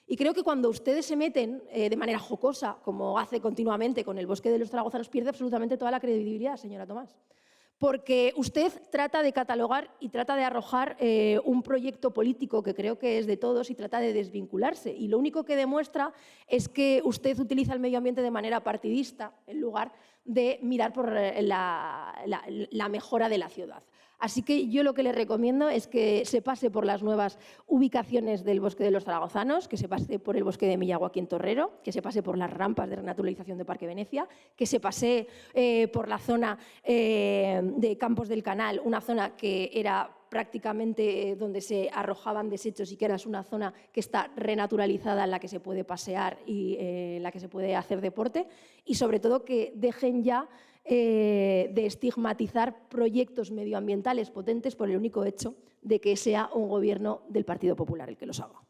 Y creo que cuando ustedes se meten de manera jocosa, como hace continuamente con el bosque de los zaragozanos, pierde absolutamente toda la credibilidad, señora Tomás. Porque usted trata de catalogar y trata de arrojar un proyecto político que creo que es de todos y trata de desvincularse. Y lo único que demuestra es que usted utiliza el medio ambiente de manera partidista en lugar de mirar por la mejora de la ciudad. Así que yo lo que le recomiendo es que se pase por las nuevas ubicaciones del bosque de los zaragozanos, que se pase por el bosque de Millagua aquí en Torrero, que se pase por las rampas de renaturalización de Parque Venecia, que se pase por la zona de Campos del Canal, una zona que era prácticamente donde se arrojaban desechos y que era una zona que está renaturalizada en la que se puede pasear y en la que se puede hacer deporte, y sobre todo que dejen ya de estigmatizar proyectos medioambientales potentes por el único hecho de que sea un gobierno del Partido Popular el que los haga.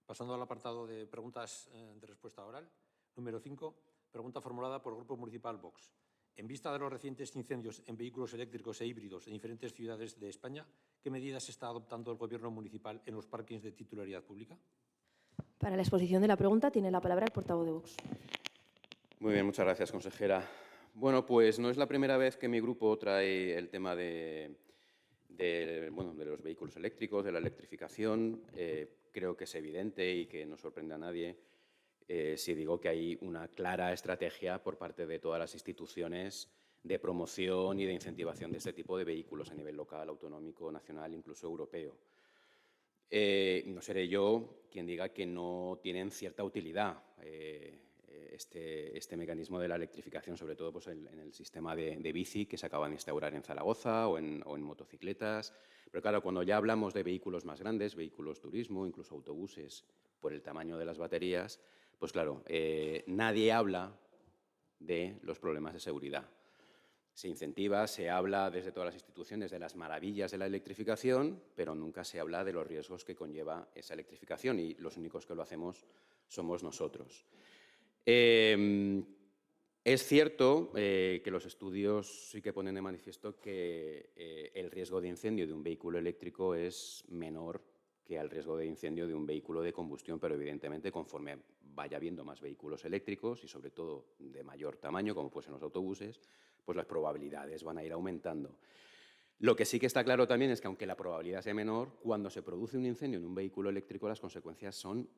Pasando al apartado de preguntas de respuesta oral, número 5, pregunta formulada por el Grupo Municipal Vox. En vista de los recientes incendios en vehículos eléctricos e híbridos en diferentes ciudades de España, ¿qué medidas está adoptando el Gobierno municipal en los parkings de titularidad pública? Para la exposición de la pregunta tiene la palabra el portavoz de Vox. Muy bien, muchas gracias, consejera. Bueno, pues no es la primera vez que mi grupo trae el tema de los vehículos eléctricos, de la electrificación. Creo que es evidente y que no sorprende a nadie si digo que hay una clara estrategia por parte de todas las instituciones de promoción y de incentivación de este tipo de vehículos a nivel local, autonómico, nacional, incluso europeo. No seré yo quien diga que no tienen cierta utilidad este mecanismo de la electrificación, sobre todo pues, en el sistema de bici que se acaba de instaurar en Zaragoza o en motocicletas. Pero claro, cuando ya hablamos de vehículos más grandes, vehículos turismo, incluso autobuses, por el tamaño de las baterías, pues claro, nadie habla de los problemas de seguridad. Se incentiva, se habla desde todas las instituciones de las maravillas de la electrificación, pero nunca se habla de los riesgos que conlleva esa electrificación y los únicos que lo hacemos somos nosotros. Es cierto que los estudios sí que ponen de manifiesto que el riesgo de incendio de un vehículo eléctrico es menor que el riesgo de incendio de un vehículo de combustión, pero evidentemente conforme vaya habiendo más vehículos eléctricos y sobre todo de mayor tamaño, como pues en los autobuses, pues las probabilidades van a ir aumentando. Lo que sí que está claro también es que aunque la probabilidad sea menor, cuando se produce un incendio en un vehículo eléctrico las consecuencias son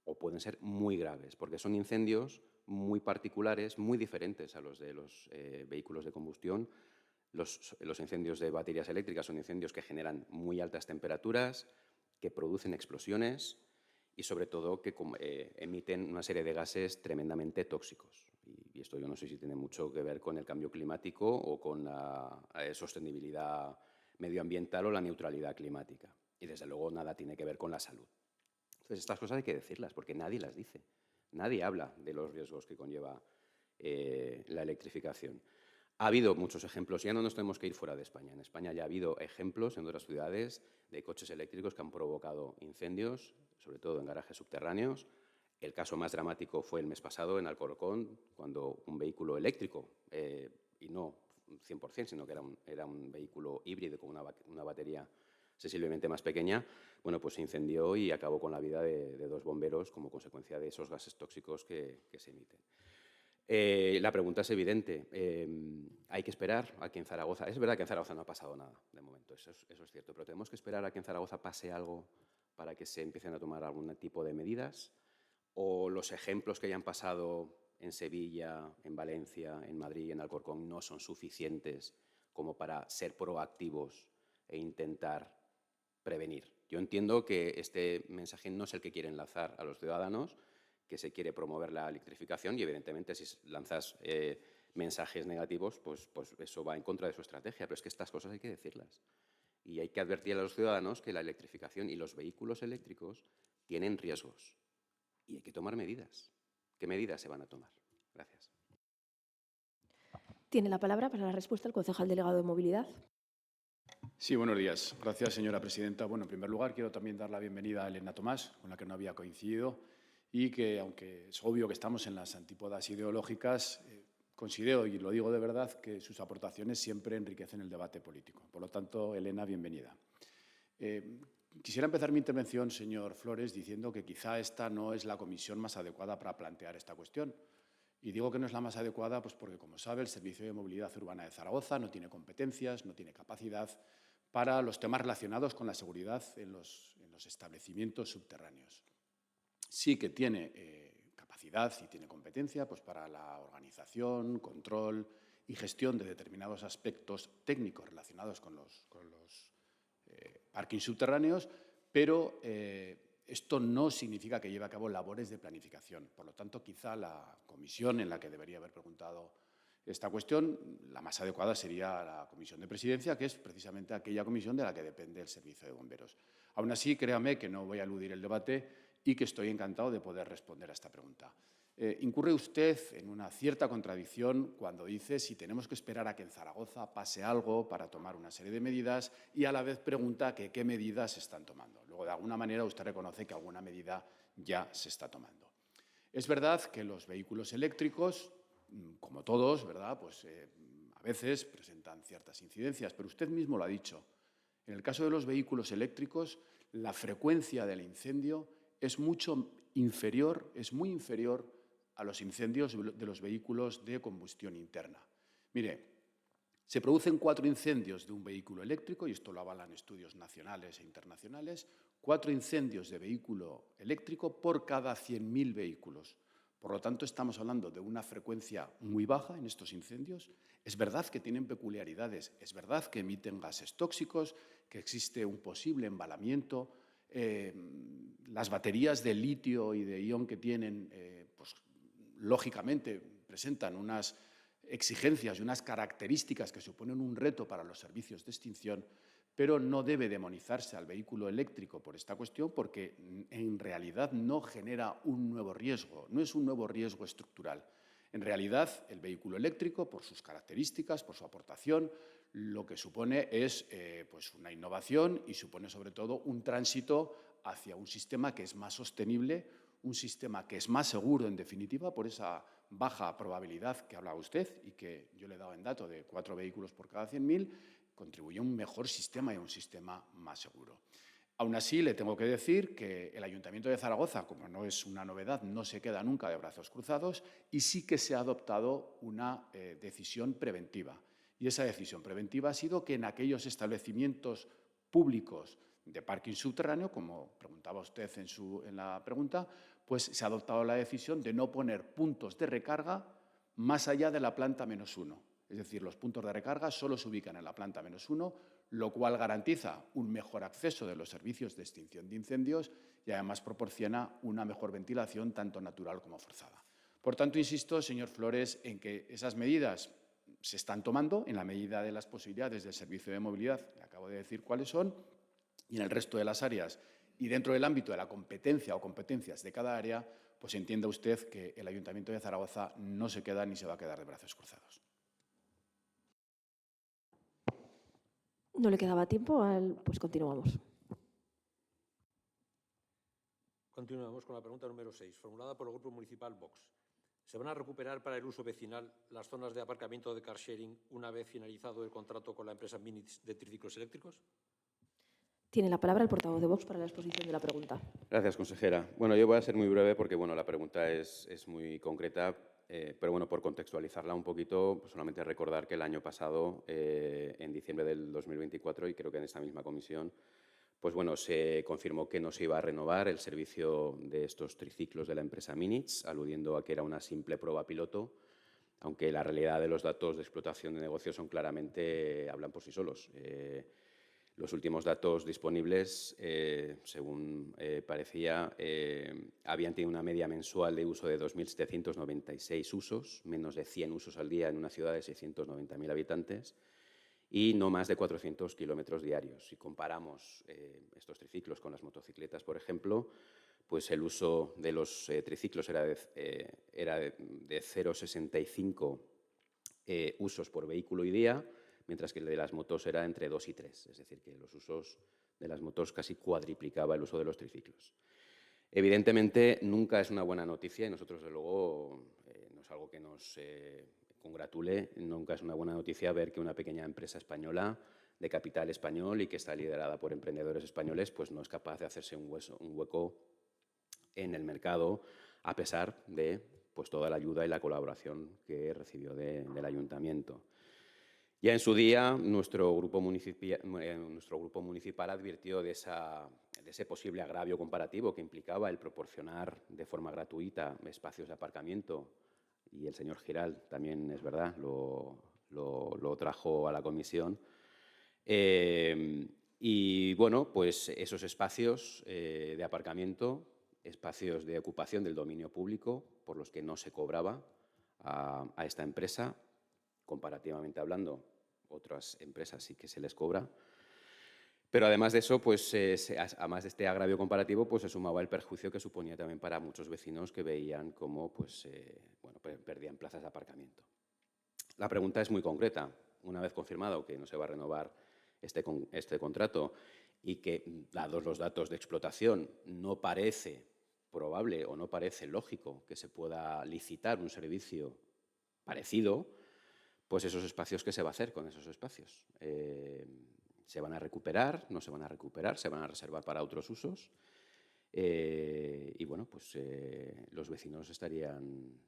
o pueden ser muy graves, porque son incendios muy particulares, muy diferentes a los de los vehículos de combustión. Los incendios de baterías eléctricas son incendios que generan muy altas temperaturas, que producen explosiones y sobre todo que emiten una serie de gases tremendamente tóxicos. Y esto yo no sé si tiene mucho que ver con el cambio climático o con la sostenibilidad medioambiental o la neutralidad climática. Y desde luego nada tiene que ver con la salud. Entonces estas cosas hay que decirlas porque nadie las dice. Nadie habla de los riesgos que conlleva la electrificación. Ha habido muchos ejemplos, ya no nos tenemos que ir fuera de España. En España ya ha habido ejemplos en otras ciudades de coches eléctricos que han provocado incendios, sobre todo en garajes subterráneos. El caso más dramático fue el mes pasado en Alcorcón, cuando un vehículo eléctrico, y no 100%, sino que era un vehículo híbrido con una batería sensiblemente más pequeña, bueno, pues se incendió y acabó con la vida de 2 bomberos como consecuencia de esos gases tóxicos que se emiten. La pregunta es evidente. Hay que esperar a que en Zaragoza... Es verdad que en Zaragoza no ha pasado nada de momento, eso es cierto, pero tenemos que esperar a que en Zaragoza pase algo para que se empiecen a tomar algún tipo de medidas, o los ejemplos que hayan pasado en Sevilla, en Valencia, en Madrid y en Alcorcón no son suficientes como para ser proactivos e intentar prevenir. Yo entiendo que este mensaje no es el que quieren lanzar a los ciudadanos, que se quiere promover la electrificación y, evidentemente, si lanzas mensajes negativos, pues eso va en contra de su estrategia. Pero es que estas cosas hay que decirlas. Y hay que advertir a los ciudadanos que la electrificación y los vehículos eléctricos tienen riesgos y hay que tomar medidas. ¿Qué medidas se van a tomar? Gracias. Tiene la palabra para la respuesta el concejal delegado de Movilidad. Sí, buenos días. Gracias, señora presidenta. Bueno, en primer lugar, quiero también dar la bienvenida a Elena Tomás, con la que no había coincidido, y que, aunque es obvio que estamos en las antípodas ideológicas, considero, y lo digo de verdad, que sus aportaciones siempre enriquecen el debate político. Por lo tanto, Elena, bienvenida. Quisiera empezar mi intervención, señor Flores, diciendo que quizá esta no es la comisión más adecuada para plantear esta cuestión. Y digo que no es la más adecuada pues porque, como sabe, el Servicio de Movilidad Urbana de Zaragoza no tiene competencias, no tiene capacidad para los temas relacionados con la seguridad en los establecimientos subterráneos. Sí que tiene capacidad y tiene competencia pues, para la organización, control y gestión de determinados aspectos técnicos relacionados con los parkings subterráneos, pero esto no significa que lleve a cabo labores de planificación. Por lo tanto, quizá la comisión en la que debería haber preguntado esta cuestión, la más adecuada sería la Comisión de Presidencia, que es precisamente aquella comisión de la que depende el Servicio de Bomberos. Aún así, créame que no voy a eludir el debate y que estoy encantado de poder responder a esta pregunta. Incurre usted en una cierta contradicción cuando dice si tenemos que esperar a que en Zaragoza pase algo para tomar una serie de medidas y a la vez pregunta que qué medidas se están tomando. Luego, de alguna manera, usted reconoce que alguna medida ya se está tomando. Es verdad que los vehículos eléctricos, como todos, ¿verdad? Pues, a veces presentan ciertas incidencias, pero usted mismo lo ha dicho. En el caso de los vehículos eléctricos, la frecuencia del incendio es muy inferior a los incendios de los vehículos de combustión interna. Mire, se producen 4 incendios de un vehículo eléctrico, y esto lo avalan estudios nacionales e internacionales, 4 incendios de vehículo eléctrico por cada 100.000 vehículos. Por lo tanto, estamos hablando de una frecuencia muy baja en estos incendios. Es verdad que tienen peculiaridades, es verdad que emiten gases tóxicos, que existe un posible embalamiento. Las baterías de litio y de ion que tienen, pues, lógicamente presentan unas exigencias y unas características que suponen un reto para los servicios de extinción, pero no debe demonizarse al vehículo eléctrico por esta cuestión porque en realidad no genera un nuevo riesgo, no es un nuevo riesgo estructural. En realidad, el vehículo eléctrico, por sus características, por su aportación, lo que supone es pues una innovación y supone sobre todo un tránsito hacia un sistema que es más sostenible, un sistema que es más seguro, en definitiva, por esa baja probabilidad que hablaba usted y que yo le he dado en dato de 4 vehículos por cada 100.000, contribuye a un mejor sistema y a un sistema más seguro. Aún así, le tengo que decir que el Ayuntamiento de Zaragoza, como no es una novedad, no se queda nunca de brazos cruzados y sí que se ha adoptado una decisión preventiva. Y esa decisión preventiva ha sido que en aquellos establecimientos públicos de parking subterráneo, como preguntaba usted en la pregunta, pues se ha adoptado la decisión de no poner puntos de recarga más allá de la planta -1. Es decir, los puntos de recarga solo se ubican en la planta -1, lo cual garantiza un mejor acceso de los servicios de extinción de incendios y además proporciona una mejor ventilación tanto natural como forzada. Por tanto, insisto, señor Flores, en que esas medidas se están tomando en la medida de las posibilidades del Servicio de Movilidad, le acabo de decir cuáles son, y en el resto de las áreas y dentro del ámbito de la competencia o competencias de cada área, pues entienda usted que el Ayuntamiento de Zaragoza no se queda ni se va a quedar de brazos cruzados. No le quedaba tiempo, pues continuamos. Continuamos con la pregunta número 6, formulada por el Grupo Municipal Vox. ¿Se van a recuperar para el uso vecinal las zonas de aparcamiento de car sharing una vez finalizado el contrato con la empresa Minitz de triciclos eléctricos? Tiene la palabra el portavoz de Vox para la exposición de la pregunta. Gracias, consejera. Bueno, yo voy a ser muy breve porque la pregunta es muy concreta, pero por contextualizarla un poquito, pues solamente recordar que el año pasado, en diciembre del 2024, y creo que en esta misma comisión, pues se confirmó que no se iba a renovar el servicio de estos triciclos de la empresa Minitz, aludiendo a que era una simple prueba piloto, aunque la realidad de los datos de explotación de negocio hablan por sí solos. Los últimos datos disponibles, según parecía, habían tenido una media mensual de uso de 2.796 usos, menos de 100 usos al día en una ciudad de 690.000 habitantes y no más de 400 kilómetros diarios. Si comparamos estos triciclos con las motocicletas, por ejemplo, pues el uso de los triciclos era de 0,65 usos por vehículo y día, mientras que el de las motos era entre 2 y 3, es decir, que los usos de las motos casi cuadriplicaba el uso de los triciclos. Evidentemente, nunca es una buena noticia y nosotros, desde luego, no es algo que nos congratule, nunca es una buena noticia ver que una pequeña empresa española de capital español y que está liderada por emprendedores españoles, pues no es capaz de hacerse un hueco en el mercado, a pesar de pues, toda la ayuda y la colaboración que recibió del ayuntamiento. Ya en su día, nuestro grupo municipal advirtió de ese posible agravio comparativo que implicaba el proporcionar de forma gratuita espacios de aparcamiento, y el señor Giral también, es verdad, lo trajo a la comisión. Y pues esos espacios de aparcamiento, espacios de ocupación del dominio público, por los que no se cobraba a esta empresa, comparativamente hablando, otras empresas sí que se les cobra. Pero además de eso, pues, además de este agravio comparativo, pues se sumaba el perjuicio que suponía también para muchos vecinos que veían cómo perdían plazas de aparcamiento. La pregunta es muy concreta. Una vez confirmado que no se va a renovar este contrato y que, dados los datos de explotación, no parece probable o no parece lógico que se pueda licitar un servicio parecido, pues esos espacios, ¿qué se va a hacer con esos espacios? ¿Se van a recuperar? ¿No se van a recuperar? ¿Se van a reservar para otros usos? Y los vecinos estarían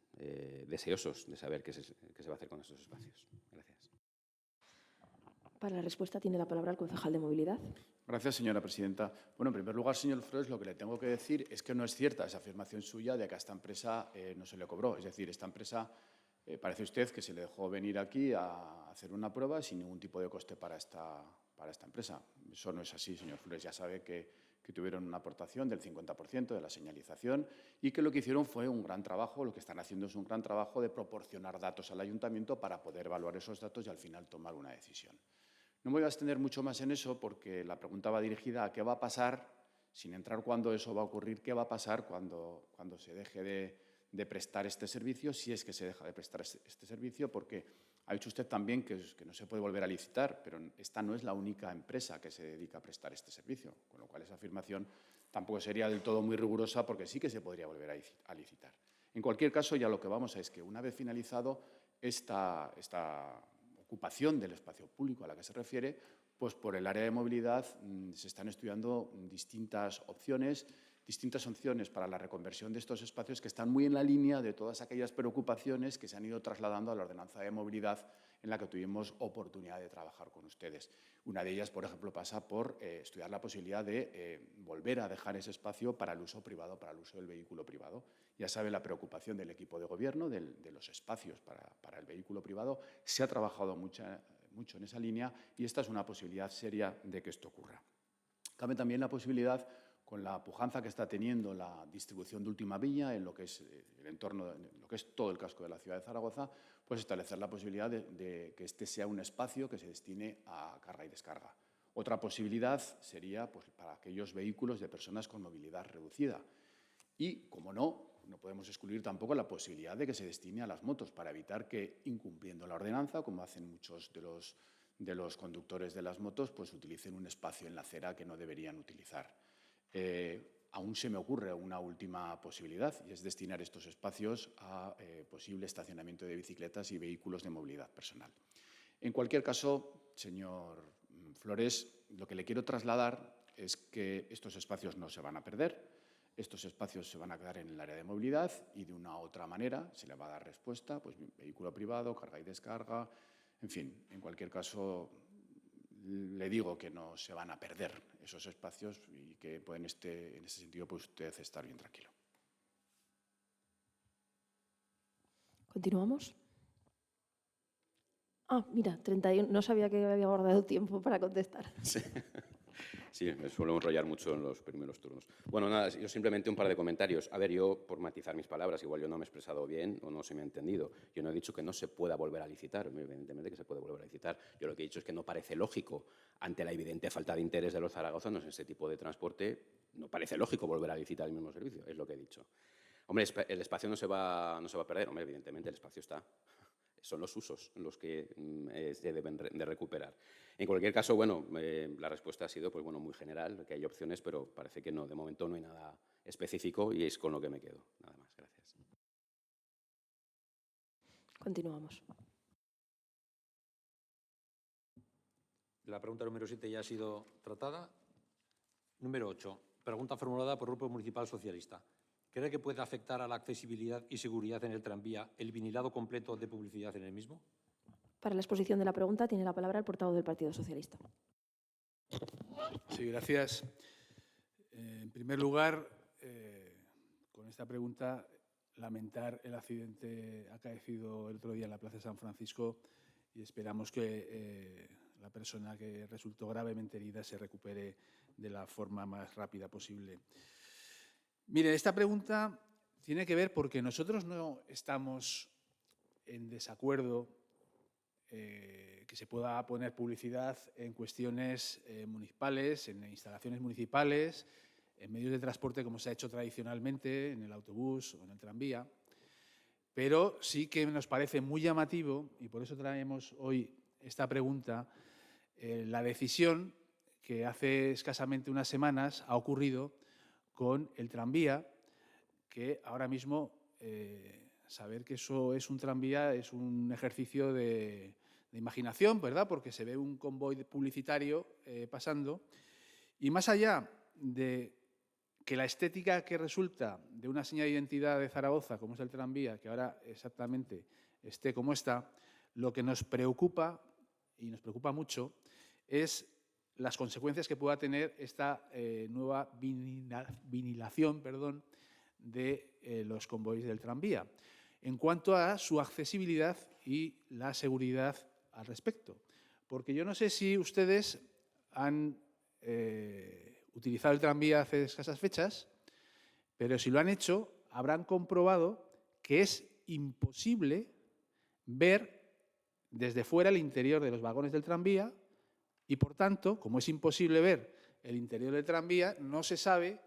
deseosos de saber qué se va a hacer con esos espacios. Gracias. Para la respuesta tiene la palabra el concejal de Movilidad. Gracias, señora presidenta. Bueno, en primer lugar, señor Flores, lo que le tengo que decir es que no es cierta esa afirmación suya de que a esta empresa no se le cobró. Es decir, esta empresa, parece usted que se le dejó venir aquí a hacer una prueba sin ningún tipo de coste para esta empresa. Eso no es así, señor Flores. Ya sabe que tuvieron una aportación del 50% de la señalización y que lo que hicieron fue un gran trabajo, lo que están haciendo es un gran trabajo de proporcionar datos al ayuntamiento para poder evaluar esos datos y al final tomar una decisión. No me voy a extender mucho más en eso porque la pregunta va dirigida a qué va a pasar, sin entrar cuándo eso va a ocurrir, qué va a pasar cuando se deje de prestar este servicio, si es que se deja de prestar este servicio, porque ha dicho usted también que no se puede volver a licitar, pero esta no es la única empresa que se dedica a prestar este servicio, con lo cual esa afirmación tampoco sería del todo muy rigurosa porque sí que se podría volver a licitar. En cualquier caso, ya lo que vamos es que una vez finalizado esta ocupación del espacio público a la que se refiere, pues por el área de movilidad se están estudiando distintas opciones para la reconversión de estos espacios que están muy en la línea de todas aquellas preocupaciones que se han ido trasladando a la ordenanza de movilidad en la que tuvimos oportunidad de trabajar con ustedes. Una de ellas, por ejemplo, pasa por estudiar la posibilidad de volver a dejar ese espacio para el uso privado, para el uso del vehículo privado. Ya sabe la preocupación del equipo de gobierno, de los espacios para el vehículo privado. Se ha trabajado mucho en esa línea y esta es una posibilidad seria de que esto ocurra. Cabe también la posibilidad, con la pujanza que está teniendo la distribución de última milla en lo que es el entorno, en lo que es todo el casco de la ciudad de Zaragoza, pues establecer la posibilidad de que este sea un espacio que se destine a carga y descarga. Otra posibilidad sería pues, para aquellos vehículos de personas con movilidad reducida. Y, como no podemos excluir tampoco la posibilidad de que se destine a las motos para evitar que, incumpliendo la ordenanza, como hacen muchos de los conductores de las motos, pues utilicen un espacio en la acera que no deberían utilizar. aún se me ocurre una última posibilidad, y es destinar estos espacios a posible estacionamiento de bicicletas y vehículos de movilidad personal. En cualquier caso, señor Flores, lo que le quiero trasladar es que estos espacios no se van a perder, estos espacios se van a quedar en el área de movilidad y de una u otra manera se le va a dar respuesta, pues vehículo privado, carga y descarga, en fin, en cualquier caso le digo que no se van a perder esos espacios y que puede en ese sentido pues usted estar bien tranquilo. ¿Continuamos? Ah, mira, 31. No sabía que había guardado tiempo para contestar. Sí, me suelo enrollar mucho en los primeros turnos. Bueno, nada, yo simplemente un par de comentarios. A ver, yo, por matizar mis palabras, igual yo no me he expresado bien o no se me ha entendido. Yo no he dicho que no se pueda volver a licitar, evidentemente que se puede volver a licitar. Yo lo que he dicho es que no parece lógico, ante la evidente falta de interés de los zaragozanos en ese tipo de transporte, no parece lógico volver a licitar el mismo servicio, es lo que he dicho. Hombre, el espacio no se va a perder, hombre, evidentemente el espacio está. Son los usos los que se deben de recuperar. En cualquier caso, bueno, la respuesta ha sido pues, bueno, muy general, que hay opciones, pero parece que no, de momento no hay nada específico y es con lo que me quedo. Nada más, gracias. Continuamos. La pregunta número 7 ya ha sido tratada. Número 8. Pregunta formulada por el Grupo Municipal Socialista. ¿Cree que puede afectar a la accesibilidad y seguridad en el tranvía el vinilado completo de publicidad en el mismo? Para la exposición de la pregunta tiene la palabra el portavoz del Partido Socialista. Sí, gracias. En primer lugar, con esta pregunta, lamentar el accidente acaecido el otro día en la Plaza de San Francisco y esperamos que la persona que resultó gravemente herida se recupere de la forma más rápida posible. Mire, esta pregunta tiene que ver porque nosotros no estamos en desacuerdo que se pueda poner publicidad en cuestiones municipales, en instalaciones municipales, en medios de transporte como se ha hecho tradicionalmente, en el autobús o en el tranvía. Pero sí que nos parece muy llamativo, y por eso traemos hoy esta pregunta, la decisión que hace escasamente unas semanas ha ocurrido con el tranvía, que ahora mismo saber que eso es un tranvía es un ejercicio de imaginación, ¿verdad? Porque se ve un convoy publicitario pasando y más allá de que la estética que resulta de una señal de identidad de Zaragoza, como es el tranvía, que ahora exactamente esté como está, lo que nos preocupa, y nos preocupa mucho, es las consecuencias que pueda tener esta nueva vinilación de los convoys del tranvía, en cuanto a su accesibilidad y la seguridad al respecto. Porque yo no sé si ustedes han utilizado el tranvía hace escasas fechas, pero si lo han hecho, habrán comprobado que es imposible ver desde fuera el interior de los vagones del tranvía y, por tanto, como es imposible ver el interior del tranvía, no se sabe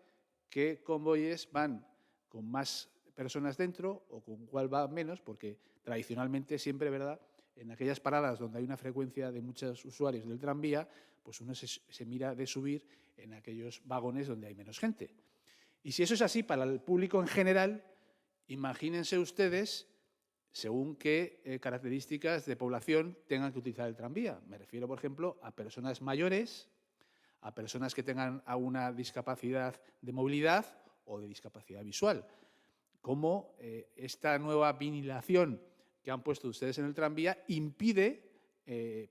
qué convoyes van con más personas dentro o con cuál va menos, porque tradicionalmente siempre, ¿verdad?, en aquellas paradas donde hay una frecuencia de muchos usuarios del tranvía, pues uno se mira de subir en aquellos vagones donde hay menos gente. Y si eso es así para el público en general, imagínense ustedes según qué características de población tengan que utilizar el tranvía. Me refiero, por ejemplo, a personas mayores, a personas que tengan alguna discapacidad de movilidad o de discapacidad visual. Cómo esta nueva vinilación que han puesto ustedes en el tranvía impide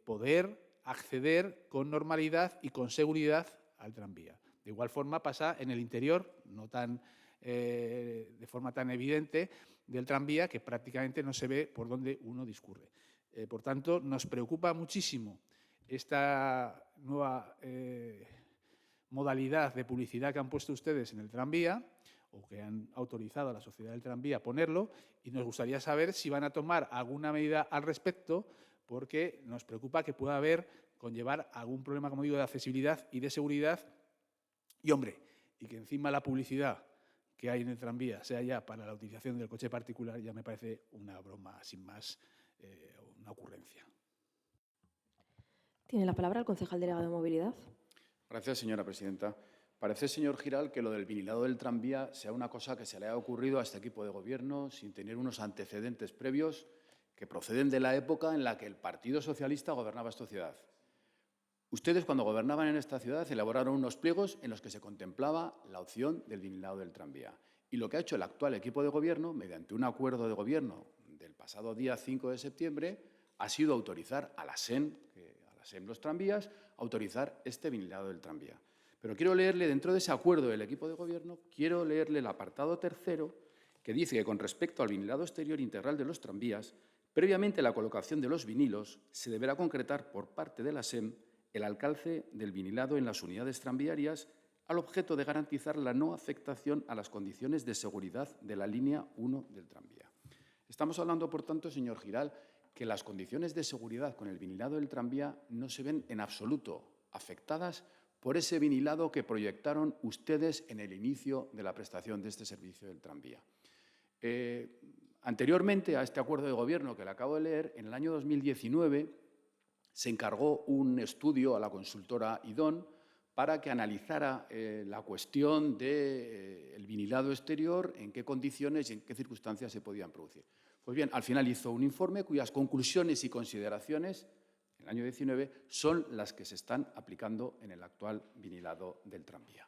poder acceder con normalidad y con seguridad al tranvía. De igual forma pasa en el interior, no tan de forma tan evidente, del tranvía, que prácticamente no se ve por dónde uno discurre. Por tanto, nos preocupa muchísimo esta nueva modalidad de publicidad que han puesto ustedes en el tranvía, o que han autorizado a la Sociedad del Tranvía a ponerlo, y nos gustaría saber si van a tomar alguna medida al respecto, porque nos preocupa que pueda conllevar algún problema, como digo, de accesibilidad y de seguridad. Y, hombre, y que encima la publicidad que hay en el tranvía sea ya para la utilización del coche particular, ya me parece una broma sin más, una ocurrencia. Tiene la palabra el concejal delegado de Movilidad. Gracias, señora presidenta. Parece, señor Giral, que lo del vinilado del tranvía sea una cosa que se le ha ocurrido a este equipo de gobierno sin tener unos antecedentes previos que proceden de la época en la que el Partido Socialista gobernaba esta ciudad. Ustedes, cuando gobernaban en esta ciudad, elaboraron unos pliegos en los que se contemplaba la opción del vinilado del tranvía. Y lo que ha hecho el actual equipo de gobierno, mediante un acuerdo de gobierno del pasado día 5 de septiembre, ha sido autorizar a la SEM, los tranvías, autorizar este vinilado del tranvía. Pero quiero leerle, dentro de ese acuerdo del equipo de gobierno, quiero leerle el apartado tercero, que dice que con respecto al vinilado exterior integral de los tranvías, previamente a la colocación de los vinilos, se deberá concretar por parte de la SEM el alcance del vinilado en las unidades tranviarias al objeto de garantizar la no afectación a las condiciones de seguridad de la línea 1 del tranvía. Estamos hablando, por tanto, señor Giral, que las condiciones de seguridad con el vinilado del tranvía no se ven en absoluto afectadas por ese vinilado que proyectaron ustedes en el inicio de la prestación de este servicio del tranvía. Anteriormente a este acuerdo de gobierno que le acabo de leer, en el año 2019 se encargó un estudio a la consultora IDON para que analizara la cuestión del vinilado exterior, en qué condiciones y en qué circunstancias se podían producir. Pues bien, al final hizo un informe cuyas conclusiones y consideraciones, en el año 19, son las que se están aplicando en el actual vinilado del tranvía.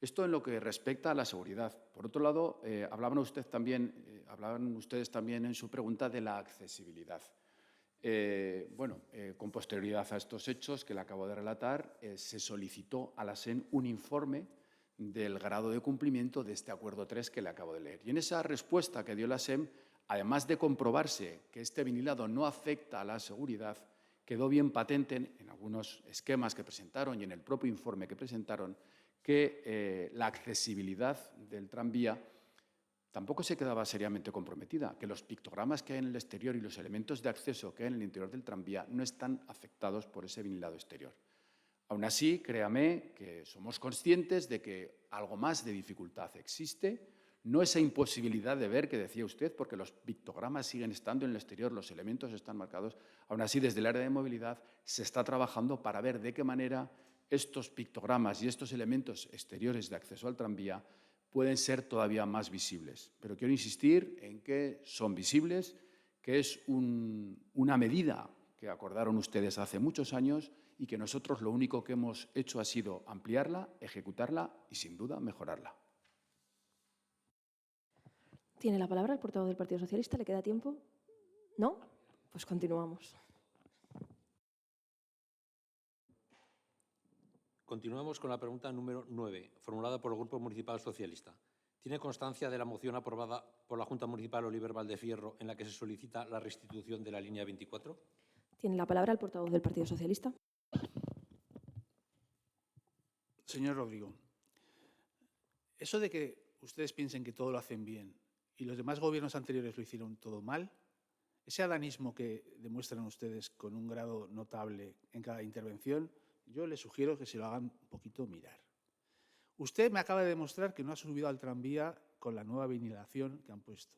Esto en lo que respecta a la seguridad. Por otro lado, hablaban ustedes también en su pregunta de la accesibilidad. Con posterioridad a estos hechos que le acabo de relatar, se solicitó a la SEM un informe del grado de cumplimiento de este Acuerdo 3 que le acabo de leer. Y en esa respuesta que dio la SEM, además de comprobarse que este vinilado no afecta a la seguridad, quedó bien patente en algunos esquemas que presentaron y en el propio informe que presentaron que la accesibilidad del tranvía tampoco se quedaba seriamente comprometida, que los pictogramas que hay en el exterior y los elementos de acceso que hay en el interior del tranvía no están afectados por ese vinilado exterior. Aún así, créame que somos conscientes de que algo más de dificultad existe, no esa imposibilidad de ver que decía usted, porque los pictogramas siguen estando en el exterior, los elementos están marcados. Aún así, desde el área de movilidad se está trabajando para ver de qué manera estos pictogramas y estos elementos exteriores de acceso al tranvía pueden ser todavía más visibles. Pero quiero insistir en que son visibles, que es una medida que acordaron ustedes hace muchos años y que nosotros lo único que hemos hecho ha sido ampliarla, ejecutarla y, sin duda, mejorarla. Tiene la palabra el portavoz del Partido Socialista. ¿Le queda tiempo? ¿No? Pues continuamos. Continuamos con la pregunta número 9, formulada por el Grupo Municipal Socialista. ¿Tiene constancia de la moción aprobada por la Junta Municipal Oliver Valdefierro en la que se solicita la restitución de la línea 24? Tiene la palabra el portavoz del Partido Socialista. Señor Rodrigo, eso de que ustedes piensen que todo lo hacen bien y los demás gobiernos anteriores lo hicieron todo mal, ese adanismo que demuestran ustedes con un grado notable en cada intervención, yo les sugiero que se lo hagan un poquito mirar. Usted me acaba de demostrar que no ha subido al tranvía con la nueva vinilación que han puesto.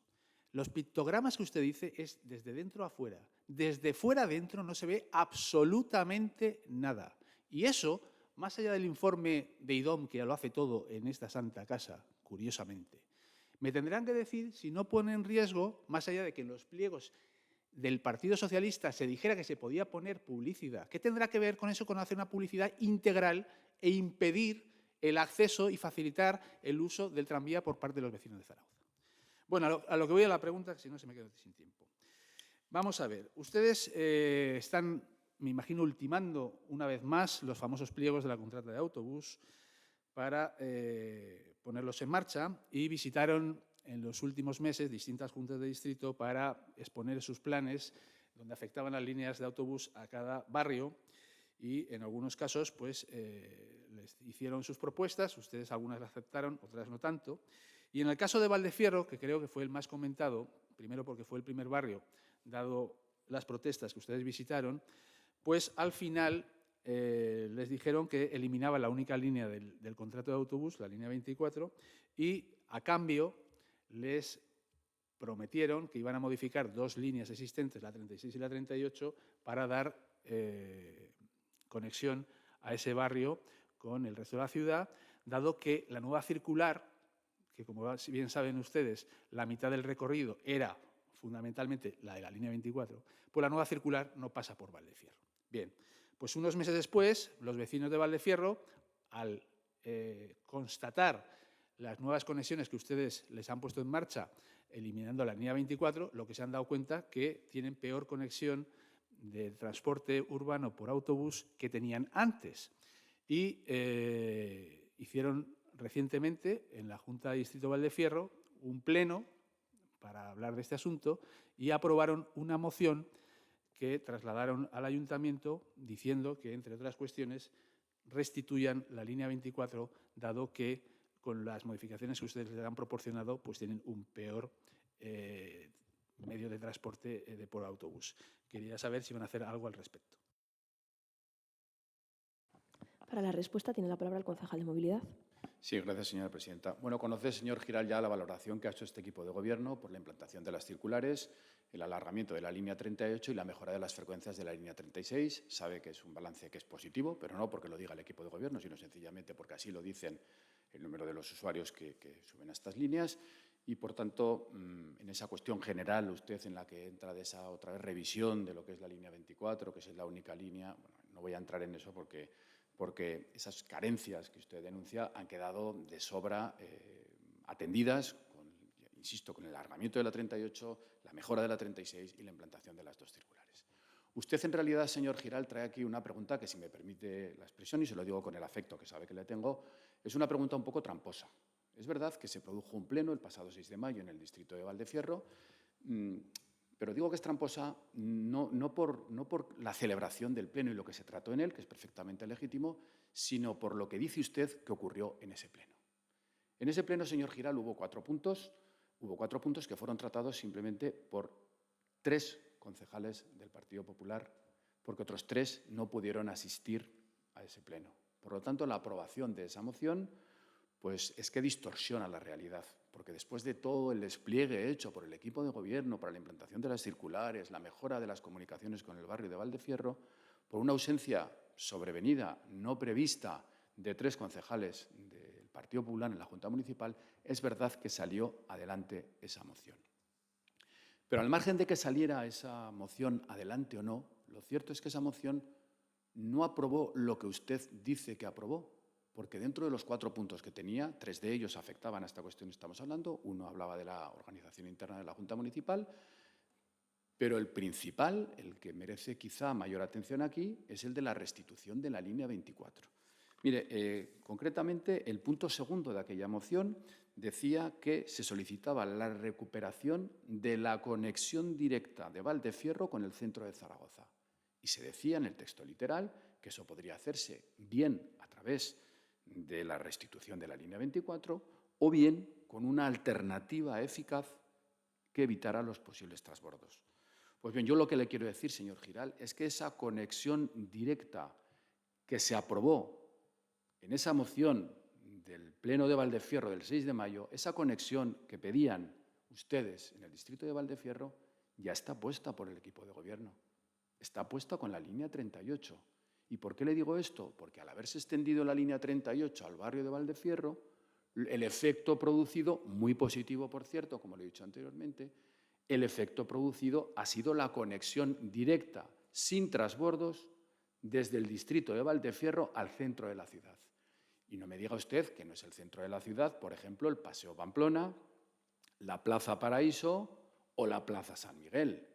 Los pictogramas que usted dice es desde dentro a fuera. Desde fuera a dentro no se ve absolutamente nada. Y eso, más allá del informe de IDOM, que ya lo hace todo en esta santa casa, curiosamente, me tendrán que decir si no pone en riesgo, más allá de que en los pliegos del Partido Socialista se dijera que se podía poner publicidad. ¿Qué tendrá que ver con eso, con hacer una publicidad integral e impedir el acceso y facilitar el uso del tranvía por parte de los vecinos de Zaragoza? Bueno, a lo que voy a la pregunta, que si no se me queda sin tiempo. Vamos a ver, ustedes están, me imagino, ultimando una vez más los famosos pliegos de la contrata de autobús para ponerlos en marcha y visitaron en los últimos meses distintas juntas de distrito para exponer sus planes donde afectaban las líneas de autobús a cada barrio y en algunos casos pues, les hicieron sus propuestas, ustedes algunas las aceptaron, otras no tanto. Y en el caso de Valdefierro, que creo que fue el más comentado, primero porque fue el primer barrio, dado las protestas que ustedes visitaron, pues al final les dijeron que eliminaba la única línea del contrato de autobús, la línea 24, y a cambio les prometieron que iban a modificar dos líneas existentes, la 36 y la 38, para dar conexión a ese barrio con el resto de la ciudad, dado que la nueva circular, que como bien saben ustedes, la mitad del recorrido era fundamentalmente la de la línea 24, pues la nueva circular no pasa por Valdefierro. Bien, pues unos meses después, los vecinos de Valdefierro, al constatar las nuevas conexiones que ustedes les han puesto en marcha, eliminando la línea 24, lo que se han dado cuenta que tienen peor conexión de transporte urbano por autobús que tenían antes. Y hicieron recientemente en la Junta de Distrito Valdefierro un pleno para hablar de este asunto y aprobaron una moción que trasladaron al ayuntamiento diciendo que, entre otras cuestiones, restituyan la línea 24, dado que con las modificaciones que ustedes les han proporcionado, pues tienen un peor medio de transporte por autobús. Quería saber si van a hacer algo al respecto. Para la respuesta tiene la palabra el concejal de Movilidad. Sí, gracias, señora presidenta. Bueno, conoce, señor Giral, ya la valoración que ha hecho este equipo de gobierno por la implantación de las circulares, el alargamiento de la línea 38 y la mejora de las frecuencias de la línea 36. Sabe que es un balance que es positivo, pero no porque lo diga el equipo de gobierno, sino sencillamente porque así lo dicen el número de los usuarios que suben a estas líneas. Y, por tanto, en esa cuestión general, usted en la que entra de esa otra vez revisión de lo que es la línea 24, que es la única línea, bueno, no voy a entrar en eso porque esas carencias que usted denuncia han quedado de sobra atendidas, insisto, con el alargamiento de la 38, la mejora de la 36 y la implantación de las dos circulares. Usted, en realidad, señor Giral, trae aquí una pregunta que, si me permite la expresión, y se lo digo con el afecto que sabe que le tengo, es una pregunta un poco tramposa. Es verdad que se produjo un pleno el pasado 6 de mayo en el distrito de Valdefierro, pero digo que es tramposa no por la celebración del pleno y lo que se trató en él, que es perfectamente legítimo, sino por lo que dice usted que ocurrió en ese pleno. En ese pleno, señor Giral, hubo cuatro puntos que fueron tratados simplemente por 3 concejales del Partido Popular, porque otros 3 no pudieron asistir a ese pleno. Por lo tanto, la aprobación de esa moción pues es que distorsiona la realidad, porque después de todo el despliegue hecho por el equipo de gobierno para la implantación de las circulares, la mejora de las comunicaciones con el barrio de Valdefierro, por una ausencia sobrevenida, no prevista, de 3 concejales del Partido Popular en la Junta Municipal, es verdad que salió adelante esa moción. Pero al margen de que saliera esa moción adelante o no, lo cierto es que esa moción no aprobó lo que usted dice que aprobó, porque dentro de los 4 puntos que tenía, 3 de ellos afectaban a esta cuestión que estamos hablando. Uno hablaba de la organización interna de la Junta Municipal, pero el principal, el que merece quizá mayor atención aquí, es el de la restitución de la línea 24. Mire, concretamente, el punto segundo de aquella moción decía que se solicitaba la recuperación de la conexión directa de Valdefierro con el centro de Zaragoza. Y se decía en el texto literal que eso podría hacerse bien a través de la restitución de la línea 24 o bien con una alternativa eficaz que evitara los posibles trasbordos. Pues bien, yo lo que le quiero decir, señor Giral, es que esa conexión directa que se aprobó en esa moción del Pleno de Valdefierro del 6 de mayo, esa conexión que pedían ustedes en el distrito de Valdefierro ya está puesta por el equipo de gobierno. Está puesta con la línea 38. ¿Y por qué le digo esto? Porque al haberse extendido la línea 38 al barrio de Valdefierro, el efecto producido, muy positivo por cierto, como lo he dicho anteriormente, el efecto producido ha sido la conexión directa, sin trasbordos, desde el distrito de Valdefierro al centro de la ciudad. Y no me diga usted que no es el centro de la ciudad, por ejemplo, el Paseo Pamplona, la Plaza Paraíso o la Plaza San Miguel.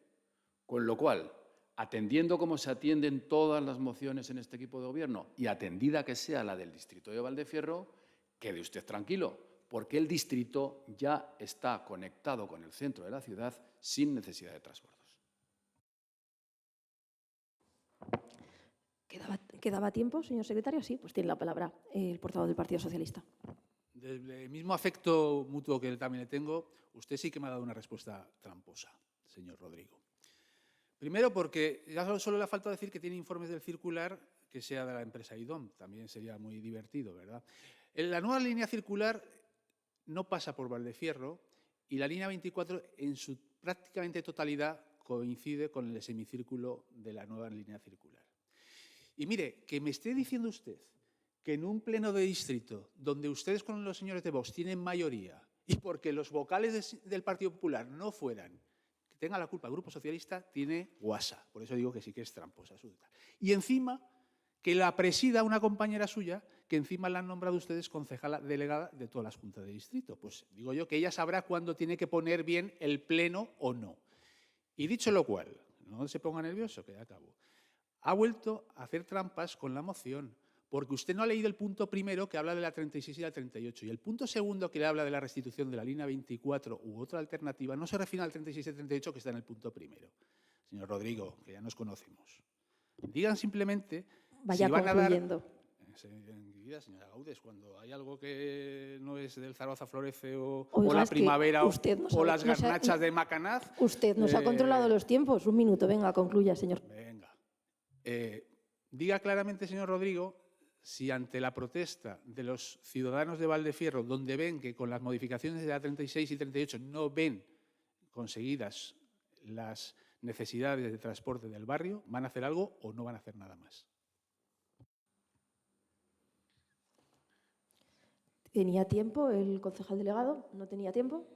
Con lo cual, atendiendo como se atienden todas las mociones en este equipo de gobierno y atendida que sea la del distrito de Valdefierro, quede usted tranquilo, porque el distrito ya está conectado con el centro de la ciudad sin necesidad de trasbordos. ¿Quedaba tiempo, señor secretario? Sí, pues tiene la palabra el portavoz del Partido Socialista. Del mismo afecto mutuo que también le tengo, usted sí que me ha dado una respuesta tramposa, señor Rodrigo. Primero porque ya solo le ha faltado decir que tiene informes del circular que sea de la empresa IDOM. También sería muy divertido, ¿verdad? La nueva línea circular no pasa por Valdefierro y la línea 24 en su prácticamente totalidad coincide con el semicírculo de la nueva línea circular. Y mire, que me esté diciendo usted que en un pleno de distrito, donde ustedes con los señores de Vox tienen mayoría, y porque los vocales del Partido Popular no fueran, que tenga la culpa el Grupo Socialista, tiene guasa. Por eso digo que sí que es tramposa. Y encima, que la presida una compañera suya, que encima la han nombrado ustedes concejala delegada de todas las juntas de distrito. Pues digo yo que ella sabrá cuándo tiene que poner bien el pleno o no. Y dicho lo cual, no se ponga nervioso, que ya acabo. Ha vuelto a hacer trampas con la moción, porque usted no ha leído el punto primero que habla de la 36 y la 38, y el punto segundo que le habla de la restitución de la línea 24 u otra alternativa no se refiere al 36 y 38 que está en el punto primero. Señor Rodrigo, que ya nos conocemos. Digan simplemente Vaya si van concluyendo. a dar... Enseguida, señora Gaudes, cuando hay algo que no es del Zaragoza Florece o Oiga, la es que primavera usted nos o ha- las nos ha- garnachas de Macanaz... Usted nos ha controlado los tiempos. Un minuto, venga, concluya, señor. Venga. Diga claramente, señor Rodrigo, si ante la protesta de los ciudadanos de Valdefierro, donde ven que con las modificaciones de la 36 y 38 no ven conseguidas las necesidades de transporte del barrio, ¿van a hacer algo o no van a hacer nada más? ¿Tenía tiempo el concejal delegado? ¿No tenía tiempo?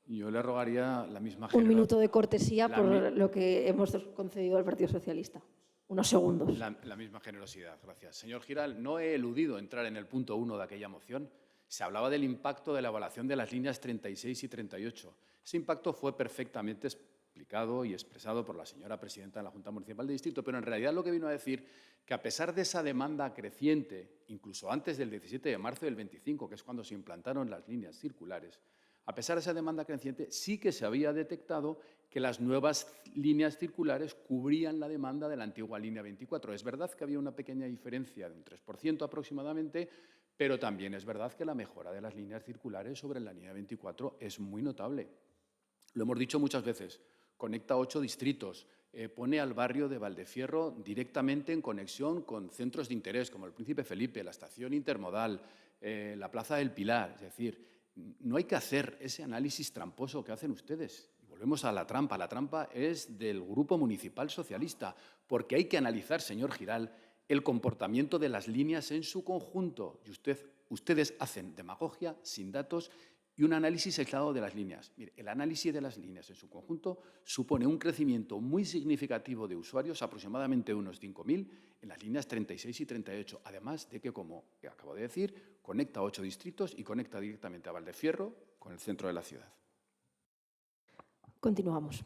Yo le rogaría la misma Un generosidad. minuto de cortesía La por mi- lo que hemos concedido al Partido Socialista. Unos segundos. La misma generosidad, gracias. Señor Giral, no he eludido entrar en el punto 1 de aquella moción. Se hablaba del impacto de la evaluación de las líneas 36 y 38. Ese impacto fue perfectamente explicado y expresado por la señora presidenta de la Junta Municipal de Distrito, pero en realidad lo que vino a decir que a pesar de esa demanda creciente, incluso antes del 17 de marzo del 25, que es cuando se implantaron las líneas circulares, a pesar de esa demanda creciente, sí que se había detectado que las nuevas líneas circulares cubrían la demanda de la antigua línea 24. Es verdad que había una pequeña diferencia de un 3% aproximadamente, pero también es verdad que la mejora de las líneas circulares sobre la línea 24 es muy notable. Lo hemos dicho muchas veces, conecta 8 distritos, pone al barrio de Valdefierro directamente en conexión con centros de interés como el Príncipe Felipe, la estación intermodal, la Plaza del Pilar. Es decir, no hay que hacer ese análisis tramposo que hacen ustedes. Volvemos a la trampa. La trampa es del Grupo Municipal Socialista, porque hay que analizar, señor Giral, el comportamiento de las líneas en su conjunto. Y ustedes hacen demagogia sin datos y un análisis aislado de las líneas. Mire, el análisis de las líneas en su conjunto supone un crecimiento muy significativo de usuarios, aproximadamente unos 5.000, en las líneas 36 y 38. Además de que, como acabo de decir, conecta 8 distritos y conecta directamente a Valdefierro con el centro de la ciudad. Continuamos.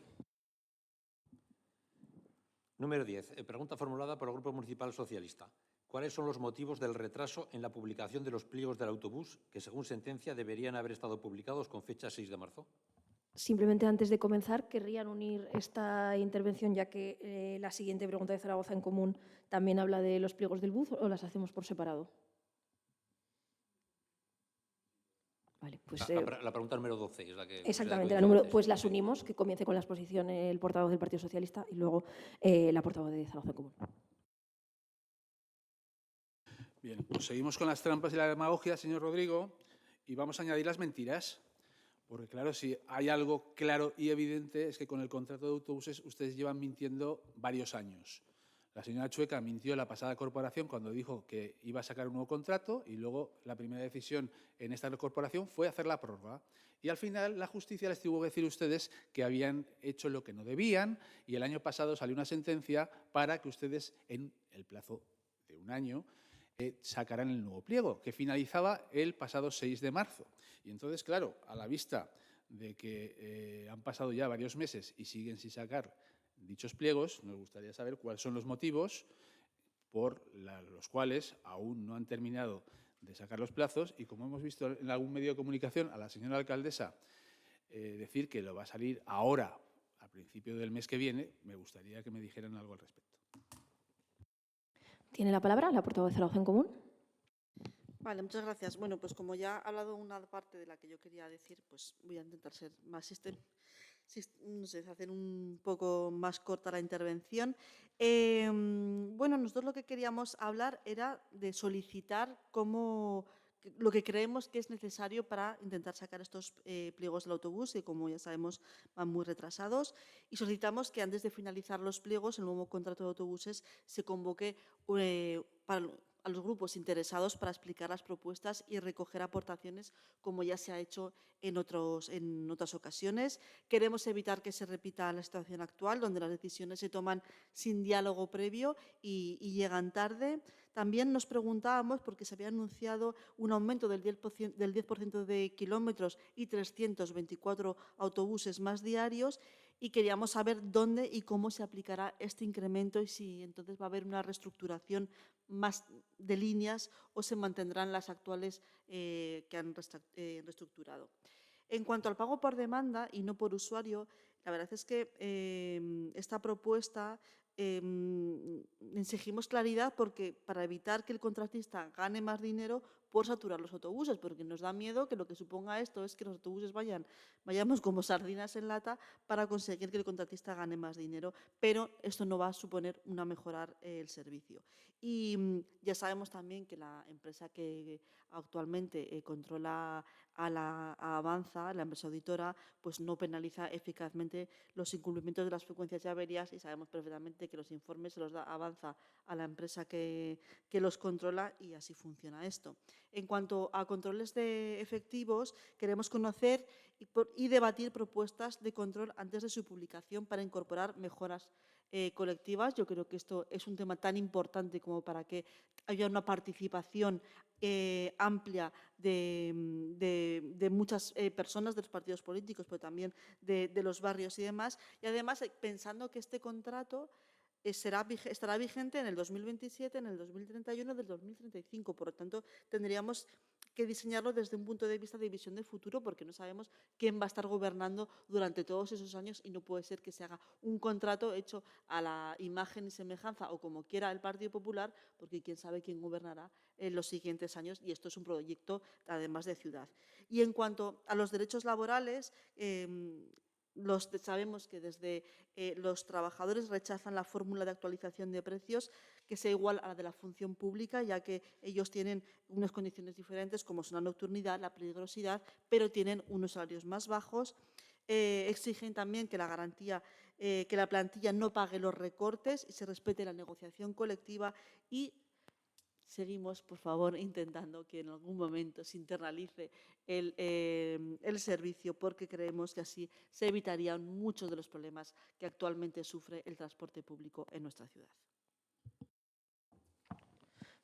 Número 10. Pregunta formulada por el Grupo Municipal Socialista. ¿Cuáles son los motivos del retraso en la publicación de los pliegos del autobús que, según sentencia, deberían haber estado publicados con fecha 6 de marzo? Simplemente antes de comenzar, querrían unir esta intervención, ya que la siguiente pregunta de Zaragoza en Común también habla de los pliegos del bus, o las hacemos por separado. Vale, pues La pregunta número 12 es la que... exactamente, la la número, pues las unimos, que comience con la exposición el portavoz del Partido Socialista y luego la portavoz de Zaragoza en Común. Bien, pues seguimos con las trampas y la demagogia, señor Rodrigo, y vamos a añadir las mentiras. Porque, claro, si hay algo claro y evidente es que con el contrato de autobuses ustedes llevan mintiendo varios años. La señora Chueca mintió en la pasada corporación cuando dijo que iba a sacar un nuevo contrato y luego la primera decisión en esta corporación fue hacer la prórroga. Y al final la justicia les tuvo que decir a ustedes que habían hecho lo que no debían y el año pasado salió una sentencia para que ustedes en el plazo de un año sacarán el nuevo pliego, que finalizaba el pasado 6 de marzo. Y entonces, claro, a la vista de que han pasado ya varios meses y siguen sin sacar dichos pliegos, nos gustaría saber cuáles son los motivos por los cuales aún no han terminado de sacar los plazos y, como hemos visto en algún medio de comunicación, a la señora alcaldesa decir que lo va a salir ahora, a principio del mes que viene, me gustaría que me dijeran algo al respecto. ¿Tiene la palabra la portavoz de Zaragoza en Común? Vale, muchas gracias. Bueno, pues como ya ha hablado una parte de la que yo quería decir, pues voy a intentar ser más no sé, hacer un poco más corta la intervención. Bueno, nosotros lo que queríamos hablar era de solicitar lo que creemos que es necesario para intentar sacar estos pliegos del autobús, que como ya sabemos van muy retrasados, y solicitamos que antes de finalizar los pliegos, el nuevo contrato de autobuses se convoque los grupos interesados para explicar las propuestas y recoger aportaciones, como ya se ha hecho en otras ocasiones. Queremos evitar que se repita la situación actual, donde las decisiones se toman sin diálogo previo y llegan tarde. También nos preguntábamos, porque se había anunciado un aumento del 10% de kilómetros y 324 autobuses más diarios, y queríamos saber dónde y cómo se aplicará este incremento y si entonces va a haber una reestructuración más de líneas o se mantendrán las actuales que han reestructurado. En cuanto al pago por demanda y no por usuario, la verdad es que esta propuesta exigimos claridad porque para evitar que el contratista gane más dinero por saturar los autobuses, porque nos da miedo que lo que suponga esto es que los autobuses vayamos como sardinas en lata para conseguir que el contratista gane más dinero, pero esto no va a suponer una mejorar el servicio. Y ya sabemos también que la empresa que actualmente controla a Avanza, la empresa auditora, pues no penaliza eficazmente los incumplimientos de las frecuencias y averías, y sabemos perfectamente que los informes se los da Avanza a la empresa que los controla, y así funciona esto. En cuanto a controles de efectivos, queremos conocer y debatir propuestas de control antes de su publicación para incorporar mejoras colectivas. Yo creo que esto es un tema tan importante como para que haya una participación amplia de muchas personas, de los partidos políticos, pero también de los barrios y demás. Y además, pensando que este contrato estará vigente en el 2027, en el 2031, del 2035. Por lo tanto, tendríamos que diseñarlo desde un punto de vista de visión de futuro, porque no sabemos quién va a estar gobernando durante todos esos años, y no puede ser que se haga un contrato hecho a la imagen y semejanza o como quiera el Partido Popular, porque quién sabe quién gobernará en los siguientes años, y esto es un proyecto además de ciudad. Y en cuanto a los derechos laborales, sabemos que desde los trabajadores rechazan la fórmula de actualización de precios que sea igual a la de la función pública, ya que ellos tienen unas condiciones diferentes, como son la nocturnidad, la peligrosidad, pero tienen unos salarios más bajos. Exigen también que la plantilla no pague los recortes y se respete la negociación colectiva, y seguimos, por favor, intentando que en algún momento se internalice el servicio, porque creemos que así se evitarían muchos de los problemas que actualmente sufre el transporte público en nuestra ciudad.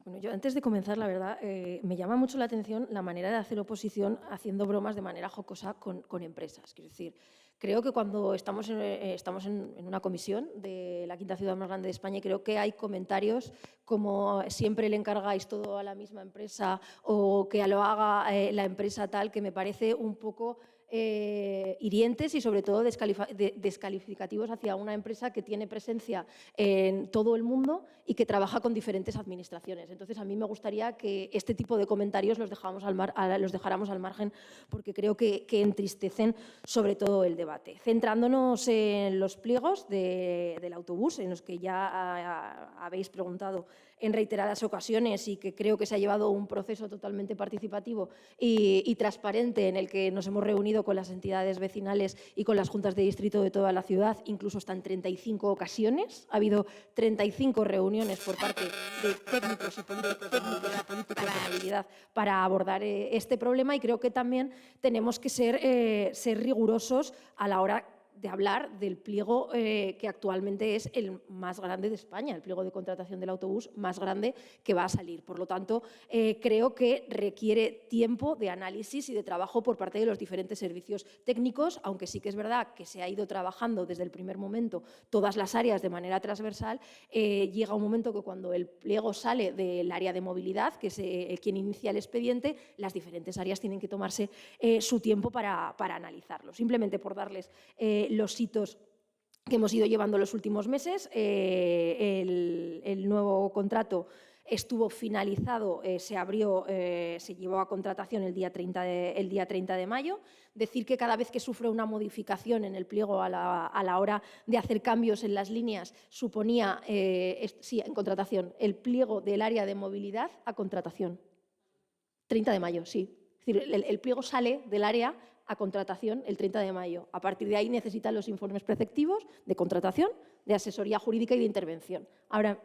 Bueno, yo antes de comenzar, la verdad, me llama mucho la atención la manera de hacer oposición haciendo bromas de manera jocosa con empresas. Quiero decir, creo que cuando estamos en una comisión de la quinta ciudad más grande de España, y creo que hay comentarios como siempre le encargáis todo a la misma empresa o que lo haga la empresa tal, que me parece un poco hirientes y sobre todo descalificativos hacia una empresa que tiene presencia en todo el mundo y que trabaja con diferentes administraciones. Entonces, a mí me gustaría que este tipo de comentarios los dejáramos al margen, porque creo que entristecen sobre todo el debate. Centrándonos en los pliegos del autobús, en los que ya habéis preguntado en reiteradas ocasiones y que creo que se ha llevado un proceso totalmente participativo y transparente, en el que nos hemos reunido con las entidades vecinales y con las juntas de distrito de toda la ciudad, incluso hasta en 35 ocasiones. Ha habido 35 reuniones por parte de técnicos y políticos de movilidad para abordar este problema, y creo que también tenemos que ser rigurosos a la hora de hablar del pliego que actualmente es el más grande de España, el pliego de contratación del autobús más grande que va a salir. Por lo tanto, creo que requiere tiempo de análisis y de trabajo por parte de los diferentes servicios técnicos, aunque sí que es verdad que se ha ido trabajando desde el primer momento todas las áreas de manera transversal. Llega un momento que cuando el pliego sale del área de movilidad, que es quien inicia el expediente, las diferentes áreas tienen que tomarse su tiempo para analizarlo. Simplemente por darles los hitos que hemos ido llevando los últimos meses. El nuevo contrato estuvo finalizado, se llevó a contratación el día 30 de mayo. Decir que cada vez que sufre una modificación en el pliego a la hora de hacer cambios en las líneas suponía, sí, en contratación, el pliego del área de movilidad a contratación. 30 de mayo, sí. Es decir, el pliego sale del área a contratación el 30 de mayo. A partir de ahí necesitan los informes preceptivos de contratación, de asesoría jurídica y de intervención. Ahora,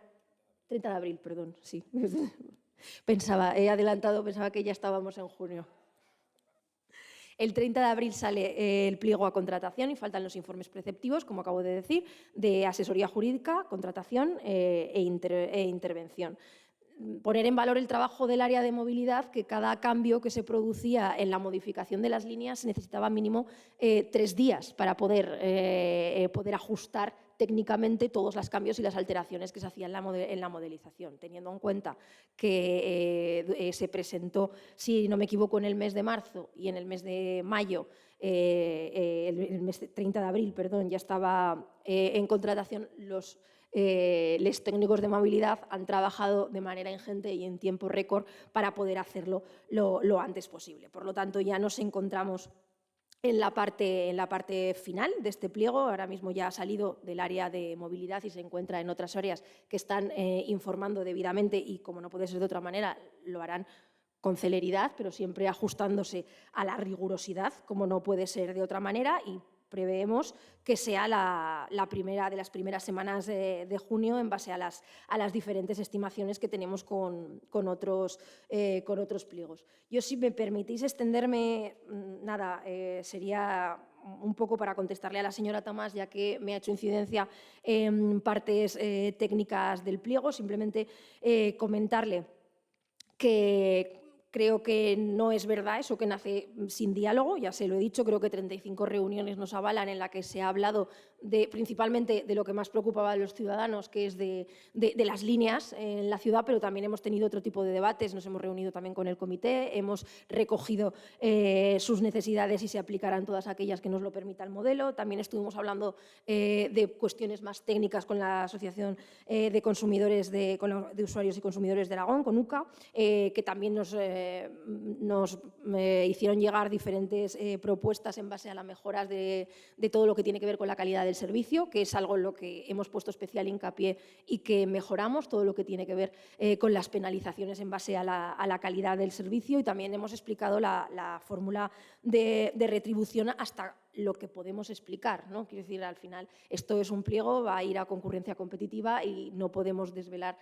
30 de abril, perdón, sí. He adelantado, pensaba que ya estábamos en junio. El 30 de abril sale el pliego a contratación y faltan los informes preceptivos, como acabo de decir, de asesoría jurídica, contratación e intervención. Poner en valor el trabajo del área de movilidad, que cada cambio que se producía en la modificación de las líneas necesitaba mínimo 3 días para poder ajustar técnicamente todos los cambios y las alteraciones que se hacían en la modelización, teniendo en cuenta que se presentó, si no me equivoco, en el mes de marzo y en el mes de mayo, el mes 30 de abril, perdón, ya estaba en contratación. Los técnicos de movilidad han trabajado de manera ingente y en tiempo récord para poder hacerlo lo antes posible. Por lo tanto, ya nos encontramos en la parte final de este pliego. Ahora mismo ya ha salido del área de movilidad y se encuentra en otras áreas que están informando debidamente y, como no puede ser de otra manera, lo harán con celeridad, pero siempre ajustándose a la rigurosidad, como no puede ser de otra manera, y preveemos que sea la primera de las primeras semanas de junio, en base a las diferentes estimaciones que tenemos con otros pliegos. Yo, si me permitís extenderme, sería un poco para contestarle a la señora Tomás, ya que me ha hecho incidencia en partes técnicas del pliego. Simplemente comentarle que creo que no es verdad eso, que nace sin diálogo. Ya se lo he dicho, creo que 35 reuniones nos avalan en las que se ha hablado principalmente de lo que más preocupaba a los ciudadanos, que es de las líneas en la ciudad, pero también hemos tenido otro tipo de debates. Nos hemos reunido también con el comité, hemos recogido sus necesidades y se aplicarán todas aquellas que nos lo permita el modelo. También estuvimos hablando de cuestiones más técnicas con la Asociación de Consumidores de Usuarios y Consumidores de Aragón, con UCA, que también nos hicieron llegar diferentes propuestas en base a las mejoras de todo lo que tiene que ver con la calidad del servicio, que es algo en lo que hemos puesto especial hincapié y que mejoramos, todo lo que tiene que ver con las penalizaciones en base a la calidad del servicio, y también hemos explicado la fórmula de retribución hasta lo que podemos explicar, ¿no? Quiero decir, al final esto es un pliego, va a ir a concurrencia competitiva y no podemos desvelar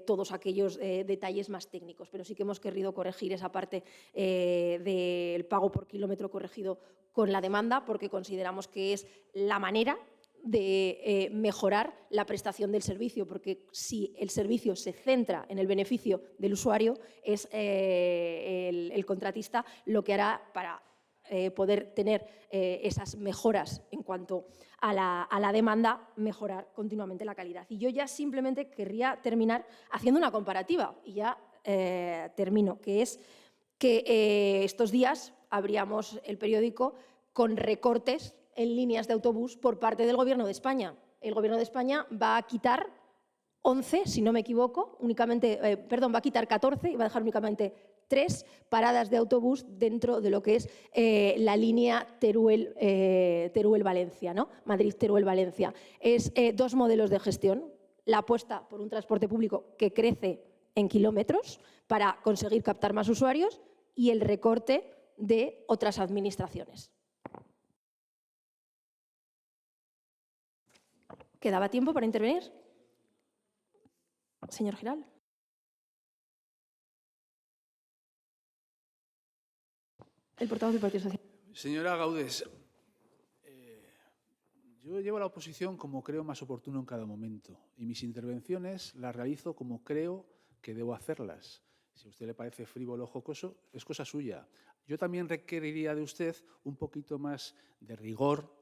todos aquellos detalles más técnicos, pero sí que hemos querido corregir esa parte del pago por kilómetro corregido con la demanda, porque consideramos que es la manera de mejorar la prestación del servicio, porque si el servicio se centra en el beneficio del usuario, es el contratista lo que hará para poder tener esas mejoras en cuanto a la demanda, mejorar continuamente la calidad. Y yo ya simplemente querría terminar haciendo una comparativa, y ya termino, que es que estos días abríamos el periódico con recortes en líneas de autobús por parte del Gobierno de España. El Gobierno de España va a quitar 11, si no me equivoco, va a quitar 14 y va a dejar únicamente 3 paradas de autobús dentro de lo que es la línea Teruel-Valencia, ¿no? Madrid-Teruel-Valencia. Es 2 modelos de gestión: la apuesta por un transporte público que crece en kilómetros para conseguir captar más usuarios, y el recorte de otras administraciones. ¿Quedaba tiempo para intervenir? Señor Giral. El portavoz del Partido Socialista. Señora Gaudés, yo llevo la oposición como creo más oportuno en cada momento, y mis intervenciones las realizo como creo que debo hacerlas. Si a usted le parece frívolo o jocoso, es cosa suya. Yo también requeriría de usted un poquito más de rigor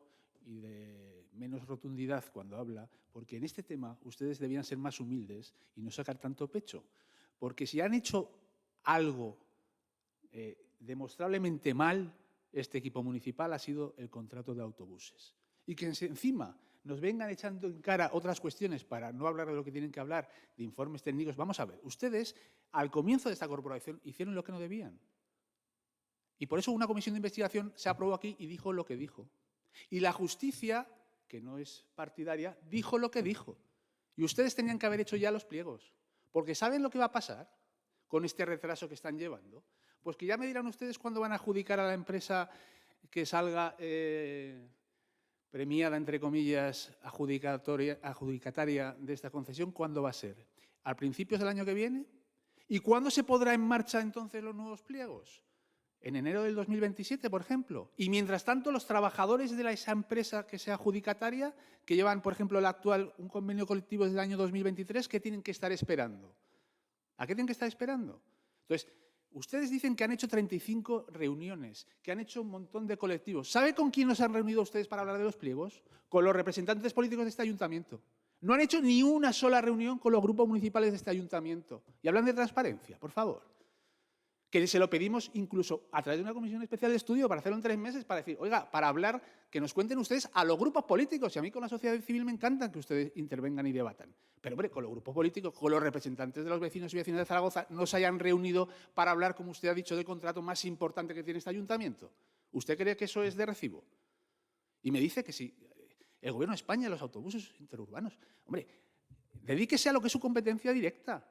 y de menos rotundidad cuando habla, porque en este tema ustedes debían ser más humildes y no sacar tanto pecho. Porque si han hecho algo demostrablemente mal, este equipo municipal, ha sido el contrato de autobuses. Y que encima nos vengan echando en cara otras cuestiones para no hablar de lo que tienen que hablar, de informes técnicos. Vamos a ver, ustedes al comienzo de esta corporación hicieron lo que no debían. Y por eso una comisión de investigación se aprobó aquí y dijo lo que dijo. Y la justicia, que no es partidaria, dijo lo que dijo. Y ustedes tenían que haber hecho ya los pliegos. Porque ¿saben lo que va a pasar con este retraso que están llevando? Pues que ya me dirán ustedes cuándo van a adjudicar a la empresa que salga premiada, entre comillas, adjudicataria de esta concesión. ¿Cuándo va a ser? ¿A principios del año que viene? ¿Y cuándo se pondrá en marcha entonces los nuevos pliegos? En enero del 2027, por ejemplo. Y mientras tanto, los trabajadores de esa empresa que sea adjudicataria, que llevan, por ejemplo, un convenio colectivo desde el año 2023, ¿qué tienen que estar esperando? ¿A qué tienen que estar esperando? Entonces, ustedes dicen que han hecho 35 reuniones, que han hecho un montón de colectivos. ¿Sabe con quién nos han reunido ustedes para hablar de los pliegos? Con los representantes políticos de este ayuntamiento. No han hecho ni una sola reunión con los grupos municipales de este ayuntamiento. Y hablan de transparencia, por favor. Que se lo pedimos incluso a través de una comisión especial de estudio para hacerlo en 3 meses, para decir, oiga, para hablar, que nos cuenten ustedes a los grupos políticos. Y a mí con la sociedad civil me encanta que ustedes intervengan y debatan. Pero, hombre, con los grupos políticos, con los representantes de los vecinos y vecinas de Zaragoza, no se hayan reunido para hablar, como usted ha dicho, del contrato más importante que tiene este ayuntamiento. ¿Usted cree que eso es de recibo? Y me dice que sí, el Gobierno de España, los autobuses interurbanos. Hombre, dedíquese a lo que es su competencia directa.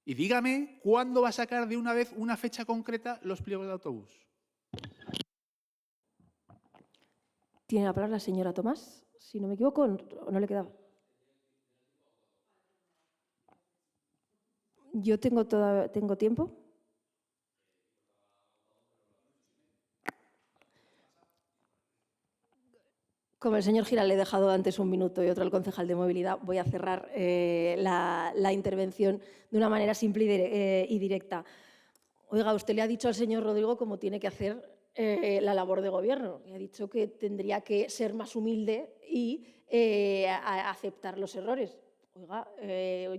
Y dígame cuándo va a sacar de una vez una fecha concreta los pliegos de autobús. Tiene la palabra la señora Tomás. Si no me equivoco, ¿o no le quedaba? Yo tengo tiempo. Como el señor Giral le he dejado antes 1 minuto y otro al concejal de movilidad, voy a cerrar la intervención de una manera simple y directa. Oiga, usted le ha dicho al señor Rodrigo cómo tiene que hacer la labor de gobierno. Le ha dicho que tendría que ser más humilde y aceptar los errores. Oiga,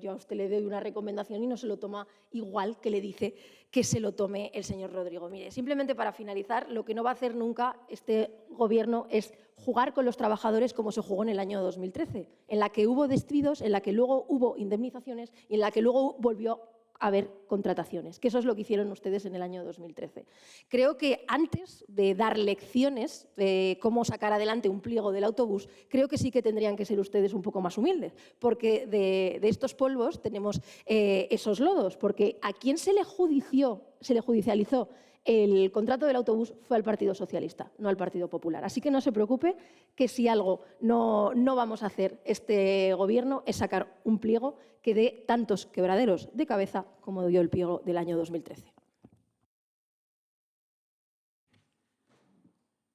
yo a usted le doy una recomendación y no se lo toma igual que le dice que se lo tome el señor Rodrigo. Mire, simplemente para finalizar, lo que no va a hacer nunca este gobierno es jugar con los trabajadores como se jugó en el año 2013, en la que hubo despidos, en la que luego hubo indemnizaciones y en la que luego volvió a haber contrataciones, que eso es lo que hicieron ustedes en el año 2013. Creo que antes de dar lecciones de cómo sacar adelante un pliego del autobús, creo que sí que tendrían que ser ustedes un poco más humildes, porque de estos polvos tenemos esos lodos, porque a quien se le judicializó el contrato del autobús fue al Partido Socialista, no al Partido Popular. Así que no se preocupe, que si algo no vamos a hacer este Gobierno es sacar un pliego que dé tantos quebraderos de cabeza como dio el pliego del año 2013.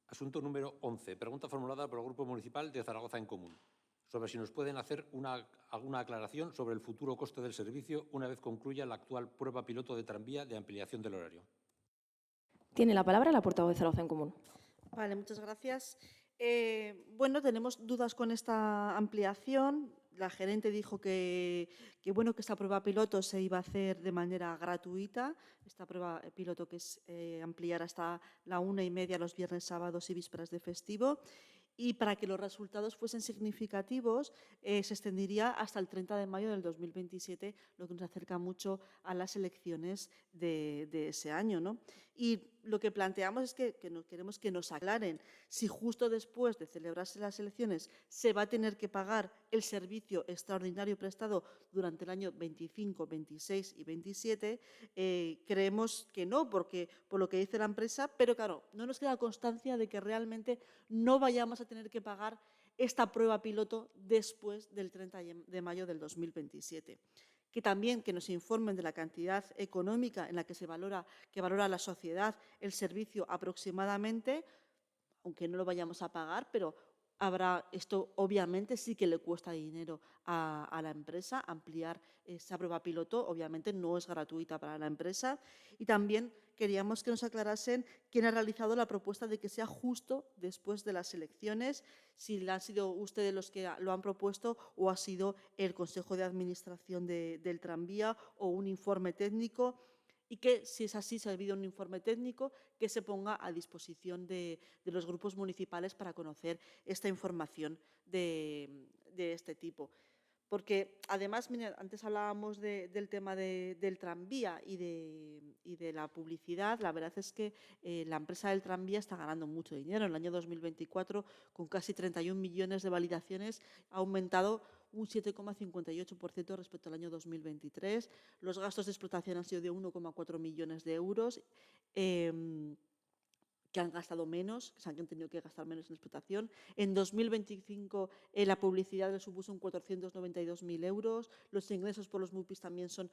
Asunto número 11. Pregunta formulada por el Grupo Municipal de Zaragoza en Común, sobre si nos pueden hacer alguna aclaración sobre el futuro coste del servicio una vez concluya la actual prueba piloto de tranvía de ampliación del horario. Tiene la palabra la portavoz de Zaragoza en Común. Vale, muchas gracias. Bueno, tenemos dudas con esta ampliación. La gerente dijo que esta prueba piloto se iba a hacer de manera gratuita. Esta prueba piloto que es ampliar hasta la 1:30 los viernes, sábados y vísperas de festivo. Y para que los resultados fuesen significativos, se extendería hasta el 30 de mayo del 2027, lo que nos acerca mucho a las elecciones de ese año, ¿no? Y lo que planteamos es que queremos que nos aclaren si justo después de celebrarse las elecciones se va a tener que pagar el servicio extraordinario prestado durante el año 25, 26 y 27. Creemos que no, porque por lo que dice la empresa, pero claro, no nos queda constancia de que realmente no vayamos a tener que pagar esta prueba piloto después del 30 de mayo del 2027. Que también que nos informen de la cantidad económica en la que valora la sociedad el servicio aproximadamente, aunque no lo vayamos a pagar, pero esto obviamente sí que le cuesta dinero a la empresa. Ampliar esa prueba piloto obviamente no es gratuita para la empresa. Y también queríamos que nos aclarasen quién ha realizado la propuesta de que sea justo después de las elecciones, si han sido ustedes los que lo han propuesto o ha sido el Consejo de Administración del Tranvía o un informe técnico. Y que, si es así, si ha habido un informe técnico, que se ponga a disposición de los grupos municipales para conocer esta información de este tipo. Porque, además, mira, antes hablábamos del tema del tranvía y de la publicidad. La verdad es que la empresa del tranvía está ganando mucho dinero. En el año 2024, con casi 31 millones de validaciones, ha aumentado un 7,58% respecto al año 2023. Los gastos de explotación han sido de 1,4 millones de euros, que han gastado menos, que se han tenido que gastar menos en explotación. En 2025 la publicidad les supuso un 492.000 euros. Los ingresos por los MUPIs también son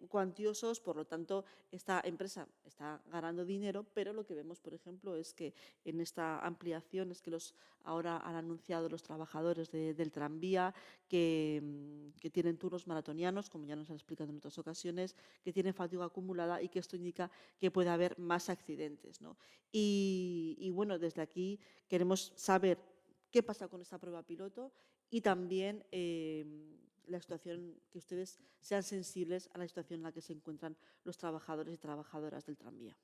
cuantiosos, por lo tanto, esta empresa está ganando dinero, pero lo que vemos, por ejemplo, es que en esta ampliación es que ahora han anunciado los trabajadores del tranvía que tienen turnos maratonianos, como ya nos han explicado en otras ocasiones, que tienen fatiga acumulada y que esto indica que puede haber más accidentes, ¿no? Y bueno, desde aquí queremos saber qué pasa con esta prueba piloto y también la situación, que ustedes sean sensibles a la situación en la que se encuentran los trabajadores y trabajadoras del tranvía.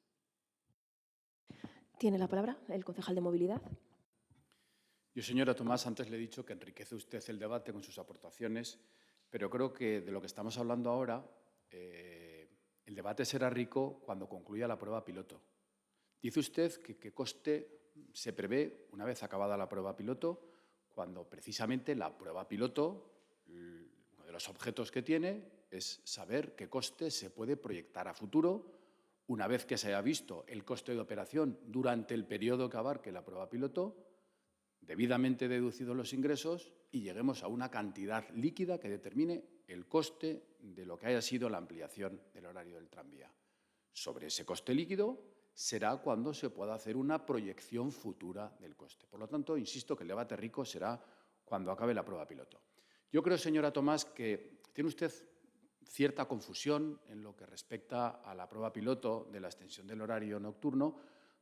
Tiene la palabra el concejal de Movilidad. Yo, señora Tomás, antes le he dicho que enriquece usted el debate con sus aportaciones, pero creo que de lo que estamos hablando ahora, el debate será rico cuando concluya la prueba piloto. Dice usted que qué coste se prevé una vez acabada la prueba piloto, cuando precisamente la prueba piloto, uno de los objetos que tiene es saber qué coste se puede proyectar a futuro una vez que se haya visto el coste de operación durante el periodo que abarque la prueba piloto, debidamente deducidos los ingresos, y lleguemos a una cantidad líquida que determine el coste de lo que haya sido la ampliación del horario del tranvía. Sobre ese coste líquido será cuando se pueda hacer una proyección futura del coste. Por lo tanto, insisto que el debate rico será cuando acabe la prueba piloto. Yo creo, señora Tomás, que tiene usted cierta confusión en lo que respecta a la prueba piloto de la extensión del horario nocturno,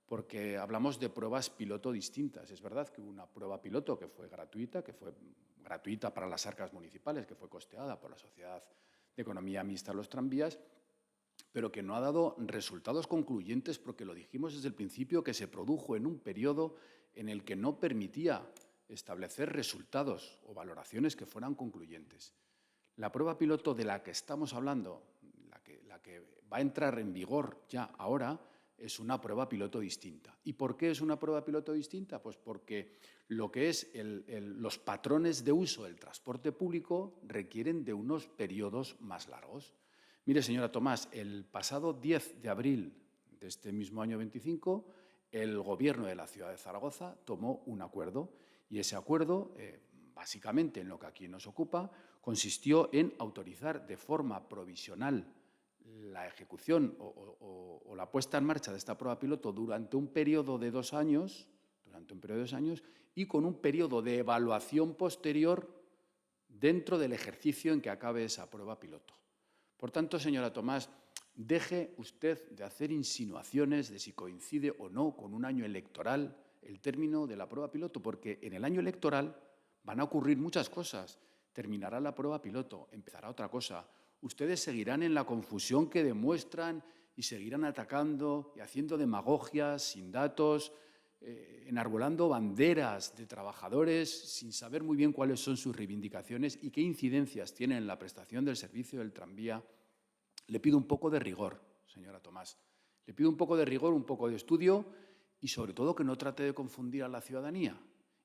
porque hablamos de pruebas piloto distintas. Es verdad que hubo una prueba piloto que fue gratuita para las arcas municipales, que fue costeada por la Sociedad de Economía Mixta Los Tranvías, pero que no ha dado resultados concluyentes, porque lo dijimos desde el principio, que se produjo en un periodo en el que no permitía establecer resultados o valoraciones que fueran concluyentes. La prueba piloto de la que estamos hablando, la que va a entrar en vigor ya ahora, es una prueba piloto distinta. ¿Y por qué es una prueba piloto distinta? Pues porque lo que es los patrones de uso del transporte público requieren de unos periodos más largos. Mire, señora Tomás, el pasado 10 de abril de este mismo año 25, el Gobierno de la ciudad de Zaragoza tomó un acuerdo, y ese acuerdo, básicamente en lo que aquí nos ocupa, consistió en autorizar de forma provisional la ejecución o la puesta en marcha de esta prueba piloto durante un periodo de 2 años, y con un periodo de evaluación posterior dentro del ejercicio en que acabe esa prueba piloto. Por tanto, señora Tomás, deje usted de hacer insinuaciones de si coincide o no con un año electoral el término de la prueba piloto, porque en el año electoral van a ocurrir muchas cosas. Terminará la prueba piloto, empezará otra cosa. Ustedes seguirán en la confusión que demuestran y seguirán atacando y haciendo demagogias sin datos, enarbolando banderas de trabajadores sin saber muy bien cuáles son sus reivindicaciones y qué incidencias tienen en la prestación del servicio del tranvía. Le pido un poco de rigor, señora Tomás. Le pido un poco de rigor, un poco de estudio y, sobre todo, que no trate de confundir a la ciudadanía.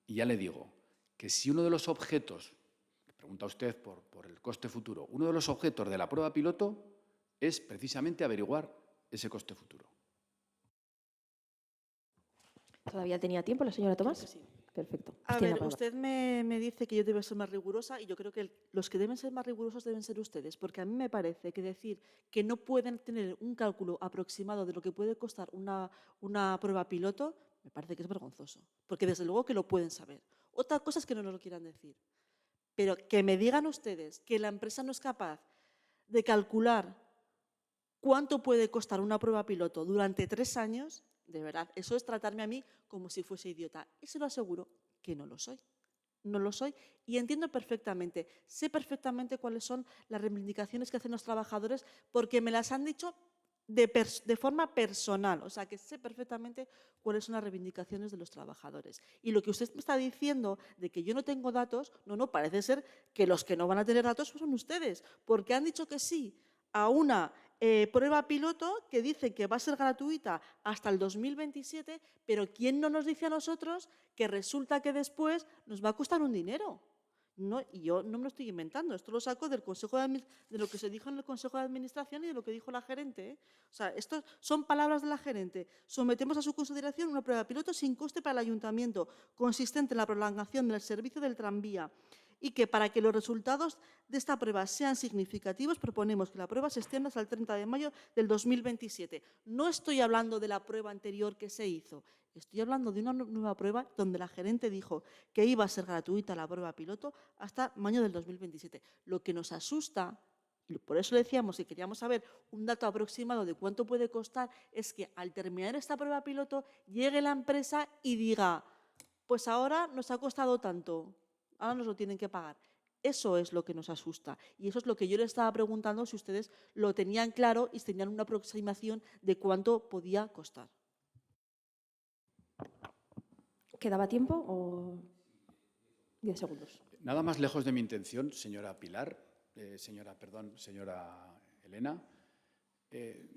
Y ya le digo que si uno de los objetos, que pregunta usted por el coste futuro, uno de los objetos de la prueba piloto es precisamente averiguar ese coste futuro. ¿Todavía tenía tiempo la señora Tomás? Sí. Perfecto. A Tiene la ver, palabra. usted me dice que yo debo ser más rigurosa, y yo creo que los que deben ser más rigurosos deben ser ustedes, porque a mí me parece que decir que no pueden tener un cálculo aproximado de lo que puede costar una prueba piloto, me parece que es vergonzoso, porque desde luego que lo pueden saber. Otra cosa es que no nos lo quieran decir, pero que me digan ustedes que la empresa no es capaz de calcular cuánto puede costar una prueba piloto durante 3 años, de verdad, eso es tratarme a mí como si fuese idiota. Y se lo aseguro que no lo soy. No lo soy y entiendo perfectamente, sé perfectamente cuáles son las reivindicaciones que hacen los trabajadores, porque me las han dicho de forma personal. O sea, que sé perfectamente cuáles son las reivindicaciones de los trabajadores. Y lo que usted me está diciendo de que yo no tengo datos, no, parece ser que los que no van a tener datos son ustedes, porque han dicho que sí a una prueba piloto que dice que va a ser gratuita hasta el 2027, pero ¿quién no nos dice a nosotros que resulta que después nos va a costar un dinero? No, y yo no me lo estoy inventando, esto lo saco del de lo que se dijo en el Consejo de Administración y de lo que dijo la gerente, ¿eh? O sea, esto son palabras de la gerente. Sometemos a su consideración una prueba piloto sin coste para el ayuntamiento, consistente en la prolongación del servicio del tranvía y que para que los resultados de esta prueba sean significativos proponemos que la prueba se extienda hasta el 30 de mayo del 2027. No estoy hablando de la prueba anterior que se hizo, estoy hablando de una nueva prueba donde la gerente dijo que iba a ser gratuita la prueba piloto hasta mayo del 2027. Lo que nos asusta, y por eso decíamos que queríamos saber un dato aproximado de cuánto puede costar, es que al terminar esta prueba piloto llegue la empresa y diga, pues ahora nos ha costado tanto, ahora nos lo tienen que pagar. Eso es lo que nos asusta y eso es lo que yo les estaba preguntando si ustedes lo tenían claro y tenían una aproximación de cuánto podía costar. ¿Quedaba tiempo o 10 segundos? Nada más lejos de mi intención, señora Elena,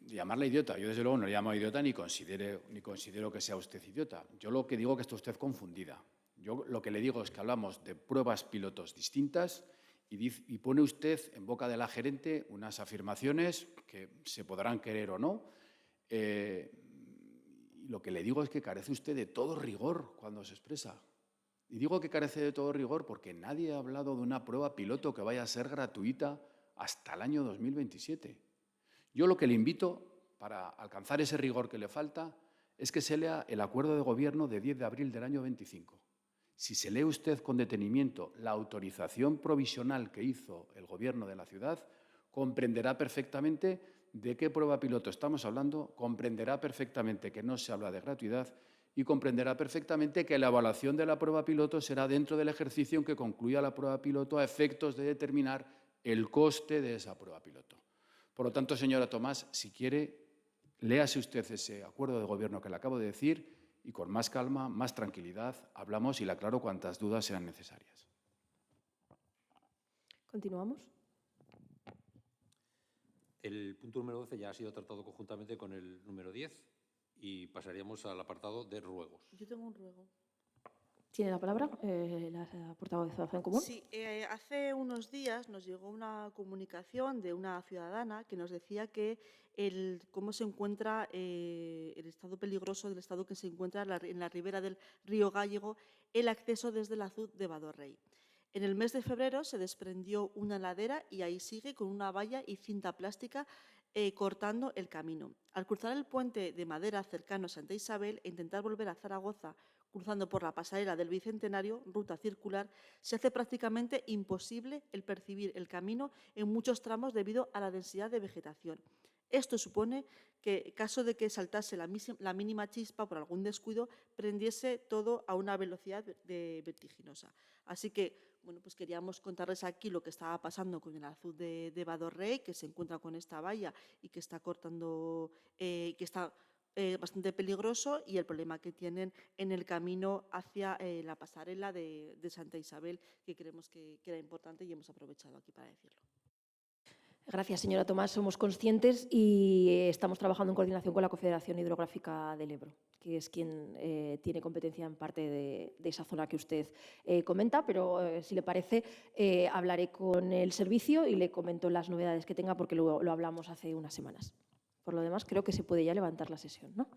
llamarla idiota. Yo, desde luego, no le llamo idiota ni considero que sea usted idiota. Yo lo que digo es que está usted confundida. Yo lo que le digo es que hablamos de pruebas pilotos distintas y pone usted en boca de la gerente unas afirmaciones que se podrán querer o no. Y lo que le digo es que carece usted de todo rigor cuando se expresa. Y digo que carece de todo rigor porque nadie ha hablado de una prueba piloto que vaya a ser gratuita hasta el año 2027. Yo lo que le invito, para alcanzar ese rigor que le falta, es que se lea el acuerdo de gobierno de 10 de abril del año 25. Si se lee usted con detenimiento la autorización provisional que hizo el gobierno de la ciudad, comprenderá perfectamente de qué prueba piloto estamos hablando, comprenderá perfectamente que no se habla de gratuidad y comprenderá perfectamente que la evaluación de la prueba piloto será dentro del ejercicio en que concluya la prueba piloto a efectos de determinar el coste de esa prueba piloto. Por lo tanto, señora Tomás, si quiere, léase usted ese acuerdo de gobierno que le acabo de decir y con más calma, más tranquilidad, hablamos y le aclaro cuantas dudas sean necesarias. ¿Continuamos? El punto número 12 ya ha sido tratado conjuntamente con el número 10 y pasaríamos al apartado de ruegos. Yo tengo un ruego. ¿Tiene la palabra la portavoz de Acción Común? Sí, hace unos días nos llegó una comunicación de una ciudadana que nos decía que cómo se encuentra el estado peligroso del estado que se encuentra en la ribera del río Gállego, el acceso desde la azud de Badorrey. En el mes de febrero se desprendió una ladera y ahí sigue con una valla y cinta plástica cortando el camino. Al cruzar el puente de madera cercano a Santa Isabel e intentar volver a Zaragoza, cruzando por la pasarela del Bicentenario, ruta circular, se hace prácticamente imposible el percibir el camino en muchos tramos debido a la densidad de vegetación. Esto supone que, en caso de que saltase la mínima chispa por algún descuido, prendiese todo a una velocidad vertiginosa. Así que, bueno, pues queríamos contarles aquí lo que estaba pasando con el azud de Badorrey, que se encuentra con esta valla y que está cortando, que está bastante peligroso, y el problema que tienen en el camino hacia la pasarela de Santa Isabel, que creemos que era importante y hemos aprovechado aquí para decirlo. Gracias, señora Tomás. Somos conscientes y estamos trabajando en coordinación con la Confederación Hidrográfica del Ebro, que es quien tiene competencia en parte de esa zona que usted comenta, pero si le parece, hablaré con el servicio y le comento las novedades que tenga, porque lo hablamos hace unas semanas. Por lo demás, creo que se puede ya levantar la sesión, ¿no?